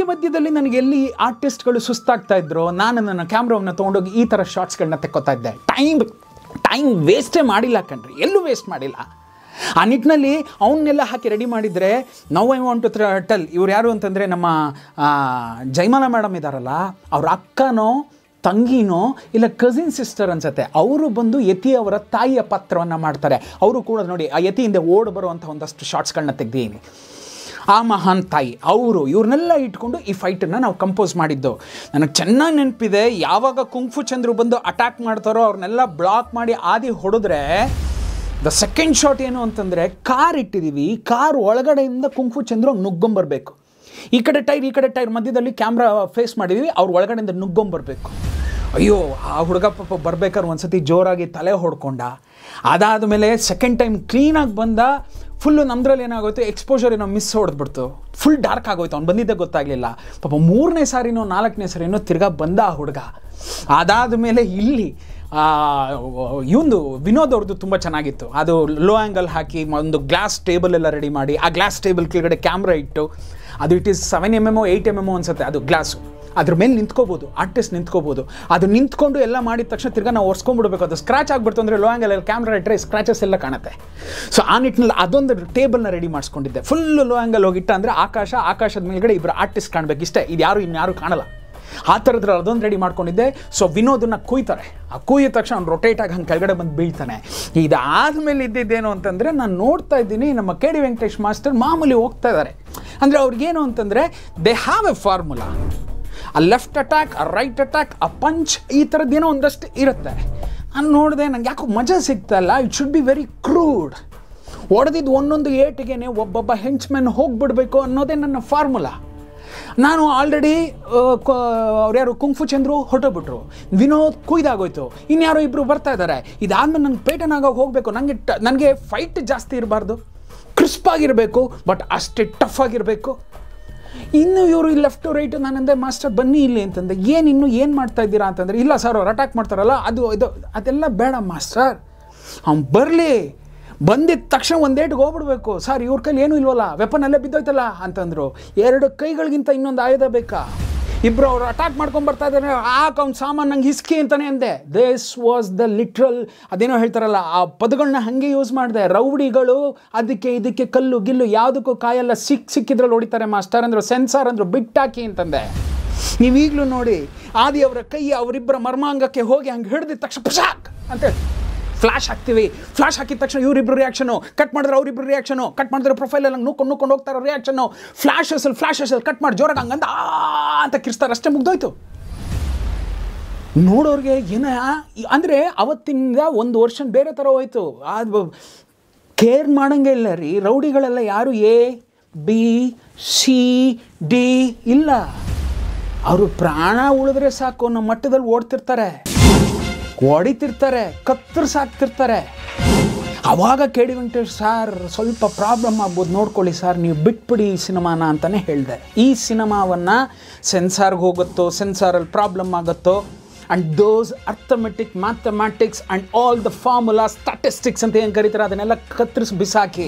ಮಧ್ಯದಲ್ಲಿ ನನಗೆ ಎಲ್ಲಿ ಆರ್ಟಿಸ್ಟ್ಗಳು ಸುಸ್ತಾಗ್ತಾ ಇದ್ರು, ನಾನು ನನ್ನ ಕ್ಯಾಮ್ರಾವನ್ನು ತೊಗೊಂಡೋಗಿ ಈ ಥರ ಶಾರ್ಟ್ಸ್ಗಳನ್ನ ತೆಕ್ಕೋತಾ ಇದ್ದೆ. ಟೈಮ್ ವೇಸ್ಟೇ ಮಾಡಿಲ್ಲ ಕಣ್ರಿ, ಎಲ್ಲೂ ವೇಸ್ಟ್ ಮಾಡಿಲ್ಲ. ಆ ನಿಟ್ಟಿನಲ್ಲಿ ಅವನ್ನೆಲ್ಲ ಹಾಕಿ ರೆಡಿ ಮಾಡಿದರೆ, ನಾವು ಐ ವಾಂಟ್ ಟು ಟೆಲ್, ಇವ್ರು ಯಾರು ಅಂತಂದರೆ ನಮ್ಮ ಜೈಮಾಲಾ ಮೇಡಮ್ ಇದ್ದಾರಲ್ಲ, ಅವ್ರ ಅಕ್ಕನೋ ತಂಗಿನೋ ಇಲ್ಲ ಕಸಿನ್ ಸಿಸ್ಟರ್ ಅನ್ಸುತ್ತೆ, ಅವರು ಬಂದು ಯತಿ ಅವರ ತಾಯಿಯ ಪಾತ್ರವನ್ನು ಮಾಡ್ತಾರೆ. ಅವರು ಕೂಡ ನೋಡಿ ಆ ಯತಿಯಿಂದ ಓಡಿ ಬರುವಂಥ ಒಂದಷ್ಟು ಶಾರ್ಟ್ಸ್ಗಳನ್ನ ತೆಗ್ದೀನಿ. ಆ ಮಹಾನ್ ತಾಯಿ ಅವರು ಇವ್ರನ್ನೆಲ್ಲ ಇಟ್ಕೊಂಡು ಈ ಫೈಟನ್ನು ನಾವು ಕಂಪೋಸ್ ಮಾಡಿದ್ದು. ನನಗೆ ಚೆನ್ನಾಗಿ ನೆನಪಿದೆ, ಯಾವಾಗ ಕುಂಫು ಚಂದ್ರು ಬಂದು ಅಟ್ಯಾಕ್ ಮಾಡ್ತಾರೋ ಅವ್ರನ್ನೆಲ್ಲ ಬ್ಲಾಕ್ ಮಾಡಿ ಆದಿ ಹೊಡೆದ್ರೆ, ದ ಸೆಕೆಂಡ್ ಶಾಟ್ ಏನು ಅಂತಂದರೆ, ಕಾರ್ ಇಟ್ಟಿದ್ದೀವಿ, ಕಾರ್ ಒಳಗಡೆಯಿಂದ ಕುಂಫು ಚಂದ್ರು ನುಗ್ಗೊಂಬರ್ಬೇಕು, ಈ ಕಡೆ ಟೈರ್ ಮಧ್ಯದಲ್ಲಿ ಕ್ಯಾಮ್ರಾ ಫೇಸ್ ಮಾಡಿದ್ದೀವಿ, ಅವ್ರು ಒಳಗಡೆಯಿಂದ ನುಗ್ಗೊಂಬರ್ಬೇಕು. ಅಯ್ಯೋ ಆ ಹುಡುಗ ಪಾಪ ಬರ್ಬೇಕಾದ್ರೆ ಒಂದು ಸತಿ ಜೋರಾಗಿ ತಲೆ ಹೊಡ್ಕೊಂಡ. ಅದಾದ ಮೇಲೆ ಸೆಕೆಂಡ್ ಟೈಮ್ ಕ್ಲೀನಾಗಿ ಬಂದ, ಫುಲ್ಲು ನಮ್ದ್ರಲ್ಲಿ ಏನಾಗೋಯ್ತು, ಎಕ್ಸ್ಪೋಜರ್ ಏನೋ ಮಿಸ್ ಹೊಡೆದ್ಬಿಡ್ತು, ಫುಲ್ ಡಾರ್ಕ್ ಆಗೋಯ್ತು, ಅವ್ನು ಬಂದಿದ್ದೇ ಗೊತ್ತಾಗಲಿಲ್ಲ. ಪಾಪ 3ನೇ ಸಾರಿನೋ 4ನೇ ಸಾರಿನೋ ತಿರ್ಗಾ ಬಂದ ಆ ಹುಡುಗ. ಅದಾದ ಮೇಲೆ ಇಲ್ಲಿ ಇವಂದು ವಿನೋದ್ ಅವ್ರದ್ದು ತುಂಬ ಚೆನ್ನಾಗಿತ್ತು, ಅದು ಲೋ ಆ್ಯಂಗಲ್ ಹಾಕಿ ಒಂದು ಗ್ಲಾಸ್ ಟೇಬಲ್ ಎಲ್ಲ ರೆಡಿ ಮಾಡಿ, ಆ ಗ್ಲಾಸ್ ಟೇಬಲ್ ಕೆಳಗಡೆ ಕ್ಯಾಮ್ರಾ ಇಟ್ಟು, ಅದು ಇಟ್ ಈಸ್ 7mm 8mm ಅನ್ಸುತ್ತೆ ಅದು ಗ್ಲಾಸು, ಅದ್ರ ಮೇಲೆ ನಿಂತ್ಕೋಬೋದು, ಆರ್ಟಿಸ್ಟ್ ನಿಂತ್ಕೋಬೋದು. ಅದು ನಿಂತ್ಕೊಂಡು ಎಲ್ಲ ಮಾಡಿದ ತಕ್ಷಣ ತಿರ್ಗಾ ನಾವು ಒರೆಸ್ಕೊಂಡ್ಬಿಡ್ಬೇಕು, ಅದು ಸ್ಕ್ರಾಚ್ ಆಗಿಬಿಡ್ತು ಅಂದರೆ ಲೋ ಆ್ಯಂಗಲಲ್ಲಿ ಕ್ಯಾಮ್ರಾ ಇಟ್ಟರೆ ಸ್ಕ್ರಾಚಸ್ ಎಲ್ಲ ಕಾಣುತ್ತೆ. ಸೊ ಆ ನಿಟ್ಟಿನಲ್ಲಿ ಅದೊಂದು ಟೇಬಲ್ನ ರೆಡಿ ಮಾಡಿಸ್ಕೊಂಡಿದ್ದೆ, ಫುಲ್ಲು ಲೋ ಆ್ಯಂಗಲ್ ಹೋಗಿಟ್ಟ ಅಂದರೆ ಆಕಾಶದ ಮೇಲ್ಗಡೆ ಇಬ್ಬರು ಆರ್ಟಿಸ್ಟ್ ಕಾಣಬೇಕು, ಇಷ್ಟೇ, ಇದು ಇನ್ಯಾರು ಕಾಣಲ್ಲ, ಆ ಥರದ್ರಲ್ಲಿ ಅದೊಂದು ರೆಡಿ ಮಾಡ್ಕೊಂಡಿದ್ದೆ. ಸೊ ವಿನೋದನ್ನ ಕುಯ್ತಾರೆ, ಆ ಕುಯ್ಯ ತಕ್ಷಣ ಅವ್ನು ರೊಟೇಟ್ ಆಗಿ ಹಂಗೆ ಕೆಳಗಡೆ ಬಂದು ಬೀಳ್ತಾನೆ. ಇದಾದಮೇಲೆ ಇದ್ದಿದ್ದೇನು ಅಂತಂದರೆ, ನಾನು ನೋಡ್ತಾ ಇದ್ದೀನಿ ನಮ್ಮ ಕೆ ಡಿ ವೆಂಕಟೇಶ್ ಮಾಸ್ಟರ್ ಮಾಮೂಲಿ ಹೋಗ್ತಾ ಇದ್ದಾರೆ. ಅಂದರೆ ಅವ್ರಿಗೇನು ಅಂತಂದರೆ, ದೇ ಹ್ಯಾವ್ ಎ ಫಾರ್ಮುಲಾ, ಆ ಲೆಫ್ಟ್ ಅಟ್ಯಾಕ್, ಆ ರೈಟ್ ಅಟ್ಯಾಕ್, ಆ ಪಂಚ್, ಈ ಥರದ್ದೇನೋ ಒಂದಷ್ಟು ಇರುತ್ತೆ. ನಾನು ನೋಡಿದೆ, ನಂಗೆ ಯಾಕೋ ಮಜಾ ಸಿಗ್ತಾಯಿಲ್ಲ, it should be very crude, ಹೊಡೆದಿದ್ದು ಒಂದೊಂದು ಏಟಿಗೆ ಒಬ್ಬೊಬ್ಬ ಹೆಂಚ್ಮೆನ್ ಹೋಗಿಬಿಡ್ಬೇಕು ಅನ್ನೋದೇ ನನ್ನ ಫಾರ್ಮುಲಾ. ನಾನು ಆಲ್ರೆಡಿ ಅವ್ರು ಯಾರು ಕುಂಫು ಚಂದ್ರು ಹೊರಟೋಗ್ಬಿಟ್ರು, ವಿನೋದ್ ಕುಯ್ದಾಗೋಯ್ತು, ಇನ್ಯಾರೋ ಇಬ್ಬರು ಬರ್ತಾ ಇದ್ದಾರೆ. ಇದಾದ್ಮೇಲೆ ನಂಗೆ ಪೇಟನಾಗ ಹೋಗಬೇಕು, ನನಗೆ ಫೈಟ್ ಜಾಸ್ತಿ ಇರಬಾರ್ದು, ಕ್ರಿಸ್ಪಾಗಿರಬೇಕು, ಬಟ್ ಅಷ್ಟೇ ಟಫ್ ಆಗಿರಬೇಕು. ಇನ್ನು ಇವರು ಲೆಫ್ಟು ರೈಟು, ನಾನಂದೆ ಮಾಸ್ಟರ್ ಬನ್ನಿ ಇಲ್ಲಿ ಅಂತಂದೆ, ಏನು ಮಾಡ್ತಾ ಇದ್ದೀರಾ ಅಂತಂದರೆ, ಇಲ್ಲ ಸರ್ ಅವ್ರು ಅಟ್ಯಾಕ್ ಮಾಡ್ತಾರಲ್ಲ ಅದೆಲ್ಲ ಬೇಡ ಮಾಸ್ಟರ್, ಅವ್ನು ಬರಲಿ, ಬಂದಿದ್ದ ತಕ್ಷಣ ಒಂದೇಟಿಗೆ ಹೋಗ್ಬಿಡ್ಬೇಕು ಸರ್, ಇವ್ರ ಕೈಲಿ ಏನೂ ಇಲ್ವಲ್ಲ, ವೆಪನಲ್ಲೇ ಬಿದ್ದೋಯ್ತಲ್ಲ ಅಂತಂದರು. 2 ಕೈಗಳಿಗಿಂತ ಇನ್ನೊಂದು ಆಯುಧ ಬೇಕಾ? ಇಬ್ಬರು ಅವ್ರು ಅಟ್ಯಾಕ್ ಮಾಡ್ಕೊಂಡು ಬರ್ತಾ ಇದ್ದಾರೆ, ಅವ್ನು ಸಾಮಾನು ನಂಗೆ ಹಿಸ್ಕಿ ಅಂತಲೇ ಅಂದೆ. ದಿಸ್ ವಾಸ್ ದ ಲಿಟ್ರಲ್, ಅದೇನೋ ಹೇಳ್ತಾರಲ್ಲ, ಆ ಪದಗಳನ್ನ ಹಾಗೆ ಯೂಸ್ ಮಾಡಿದೆ. ರೌಡಿಗಳು ಇದಕ್ಕೆ ಕಲ್ಲು ಗಿಲ್ಲು ಯಾವುದಕ್ಕೂ ಕಾಯೆಲ್ಲ ಸಿಕ್ಕಿದ್ರಲ್ಲಿ ಹೊಡಿತಾರೆ ಮಾಸ್ಟರ್ ಅಂದರು. ಸೆನ್ಸಾರ್ ಅಂದರು, ಬಿಟ್ಟಾಕಿ ಅಂತಂದೆ. ನೀವೀಗಲೂ ನೋಡಿ, ಆದಿ ಅವರ ಕೈ ಅವರಿಬ್ಬರ ಮರ್ಮಾಂಗಕ್ಕೆ ಹೋಗಿ ಹಂಗೆ ಹಿಡಿದಿದ ತಕ್ಷಣ ಪುಷಾಕ್ ಅಂತೇಳಿ ಫ್ಲಾಶ್ ಹಾಕ್ತೀವಿ. ಫ್ಲಾಶ್ ಹಾಕಿದ ತಕ್ಷಣ ಇವರಿಬ್ಬರು ರಿಯಾಕ್ಷನು, ಕಟ್ ಮಾಡಿದ್ರೆ ಅವರಿಬ್ಬರು ರಿಯಾಕ್ಷನು, ಕಟ್ ಮಾಡಿದ್ರೆ ಪ್ರೊಫೈಲಲ್ಲಿ ಹಂಗೆ ನುಕ್ಕೊಂಡು ಹೋಗ್ತಾರೋ ರಿಯಾಕ್ಷನ್ನು, ಫ್ಲಾಶಸಲ್ಲಿ ಕಟ್ ಮಾಡಿ ಜೋರಾಗಿ ಹಂಗಂದ ಅಂತ ಕಿರ್ಸ್ತಾರೆ, ಅಷ್ಟೇ ಮುಗ್ದೋಯ್ತು. ನೋಡೋರಿಗೆ ಏನ ಅಂದರೆ ಅವತ್ತಿಂದ 1 ವರ್ಷ ಬೇರೆ ಥರ ಹೋಯ್ತು. ಅದು ಕೇರ್ ಮಾಡೋಂಗೆ ಇಲ್ಲ ರೀ. ರೌಡಿಗಳೆಲ್ಲ ಯಾರು ABCD ಇಲ್ಲ, ಅವರು ಪ್ರಾಣ ಉಳಿದ್ರೆ ಸಾಕು ಅನ್ನೋ ಮಟ್ಟದಲ್ಲಿ ಓಡ್ತಿರ್ತಾರೆ, ಹೊಡಿತಿರ್ತಾರೆ, ಕತ್ತರಿಸಾಕ್ತಿರ್ತಾರೆ. ಆವಾಗ ಕೆ ಡಿ ವೆಂಕಟೇಶ್ ಸಾರ್ ಸ್ವಲ್ಪ ಪ್ರಾಬ್ಲಮ್ ಆಗ್ಬೋದು, ನೋಡ್ಕೊಳ್ಳಿ ಸರ್, ನೀವು ಬಿಟ್ಬಿಡಿ ಈ ಸಿನಿಮಾನ ಅಂತಲೇ ಹೇಳಿದೆ. ಈ ಸಿನಿಮಾವನ್ನು ಸೆನ್ಸಾರ್ಗೆ ಹೋಗುತ್ತೋ, ಸೆನ್ಸಾರಲ್ಲಿ ಪ್ರಾಬ್ಲಮ್ ಆಗುತ್ತೋ, and those arithmetic, mathematics and all the formula, statistics ಅಂತ ಏನು ಕರೀತಾರೆ, ಅದನ್ನೆಲ್ಲ ಕತ್ತರಿಸಿ ಬಿಸಾಕಿ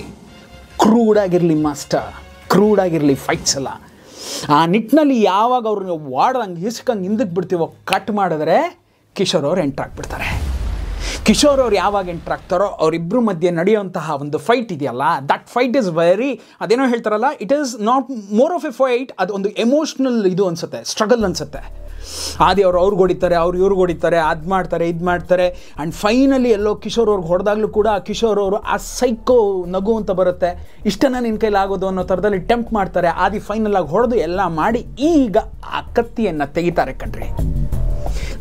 ಕ್ರೂಡಾಗಿರಲಿ ಮಾಸ್ಟರ್, ಕ್ರೂಡಾಗಿರಲಿ ಫೈಟ್ಸ್ ಎಲ್ಲ. ಆ ನಿಟ್ಟಿನಲ್ಲಿ ಯಾವಾಗ ಅವ್ರನ್ನ ವಾಡ್ದಂಗೆ ಹಿಸ್ಕಂಗೆ ಹಿಂದಕ್ಕೆ ಬಿಡ್ತೀವೋ, ಕಟ್ ಮಾಡಿದ್ರೆ ಕಿಶೋರ್ ಅವ್ರು ಎಂಟ್ರ್ ಆಗ್ಬಿಡ್ತಾರೆ. ಕಿಶೋರ್ ಅವ್ರು ಯಾವಾಗ ಎಂಟ್ರ್ ಆಗ್ತಾರೋ, ಅವರಿಬ್ಬರ ಮಧ್ಯೆ ನಡೆಯುವಂತಹ ಒಂದು ಫೈಟ್ ಇದೆಯಲ್ಲ, ದಟ್ ಫೈಟ್ ಇಸ್ ವೆರಿ, ಅದೇನೋ ಹೇಳ್ತಾರಲ್ಲ, it is not more of A fight, ಅದು ಒಂದು ಎಮೋಷ್ನಲ್ ಇದು ಅನಿಸುತ್ತೆ, ಸ್ಟ್ರಗಲ್ ಅನಿಸುತ್ತೆ. ಆದಿ ಅವ್ರಿಗೆ ಹೊಡಿತಾರೆ, ಇವ್ರಿಗೆ ಹೊಡಿತಾರೆ, ಅದು ಮಾಡ್ತಾರೆ, ಇದು ಮಾಡ್ತಾರೆ. ಆ್ಯಂಡ್ ಫೈನಲಿ ಎಲ್ಲೋ ಕಿಶೋರ್ ಅವ್ರಿಗೆ ಹೊಡೆದಾಗಲೂ ಕೂಡ ಆ ಕಿಶೋರ್ ಅವರು ಆ ಸೈಕೋ ನಗು ಅಂತ ಬರುತ್ತೆ, ಇಷ್ಟನ್ನ ನಿನ್ನ ಕೈಲಿ ಆಗೋದು ಅನ್ನೋ ಥರದಲ್ಲಿ ಟೆಂಪ್ಟ್ ಮಾಡ್ತಾರೆ. ಆದಿ ಫೈನಲ್ ಆಗಿ ಹೊಡೆದು ಎಲ್ಲ ಮಾಡಿ ಈಗ ಆ ಕತ್ತಿಯನ್ನು ತೆಗಿತಾರೆ ಕಣ್ರಿ.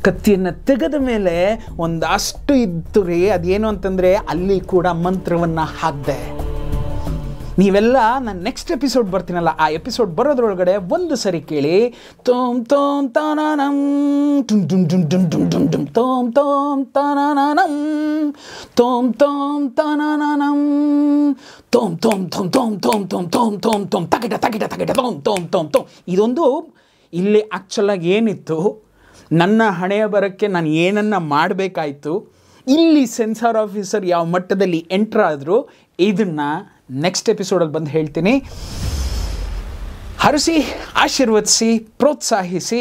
ಕತ್ತಿಯನ್ನು ತೆಗೆದ ಮೇಲೆ ಒಂದಷ್ಟು ಇತ್ತು ರೀ, ಅದೇನು ಅಂತಂದರೆ ಅಲ್ಲಿ ಕೂಡ ಮಂತ್ರವನ್ನು ಹಾಕಿದೆ. ನೀವೆಲ್ಲ ನಾನು ನೆಕ್ಸ್ಟ್ ಎಪಿಸೋಡ್ ಬರ್ತೀನಲ್ಲ, ಆ ಎಪಿಸೋಡ್ ಬರೋದ್ರೊಳಗಡೆ ಒಂದು ಸರಿ ಕೇಳಿ. ತೋಮ್ ತೋಮ್ ತಾನಂ ಟುಮ್ ಟುಮ್ ಟುಮ್ ಟುಮ್ ಟುಮ್ ಟುಮ್ ಟುಮ್ ತೋಮ್ ತೋಮ್ ತಾನಂ ತೋಮ್ ತೋಮ್ ತಾನಂ ತೋಮ್ ತೋಮ್ ತೋಮ್ ತೋಮ್ ತೋಮ್ ತೋಮ್ ತೋಮ್ ತೋಮ್ ತೋಮ್ ತಗಿಟ ತಗಿಟ ತಗಿಟ ತೋಮ್ ತೋಮ್ ತೋಮ್ ತೋಮ್. ಇದೊಂದು ಇಲ್ಲಿ ಆ್ಯಕ್ಚುಲಾಗಿ ಏನಿತ್ತು, ನನ್ನ ಹಣೆಯ ಬರೋಕ್ಕೆ ನಾನು ಏನನ್ನು ಮಾಡಬೇಕಾಯಿತು, ಇಲ್ಲಿ ಸೆನ್ಸಾರ್ ಆಫೀಸರ್ ಯಾವ ಮಟ್ಟದಲ್ಲಿ ಎಂಟ್ರ್ ಆದರೂ, ಇದನ್ನು ನೆಕ್ಸ್ಟ್ ಎಪಿಸೋಡಲ್ಲಿ ಬಂದು ಹೇಳ್ತೀನಿ. ಹರಿಸಿ, ಆಶೀರ್ವದಿಸಿ, ಪ್ರೋತ್ಸಾಹಿಸಿ.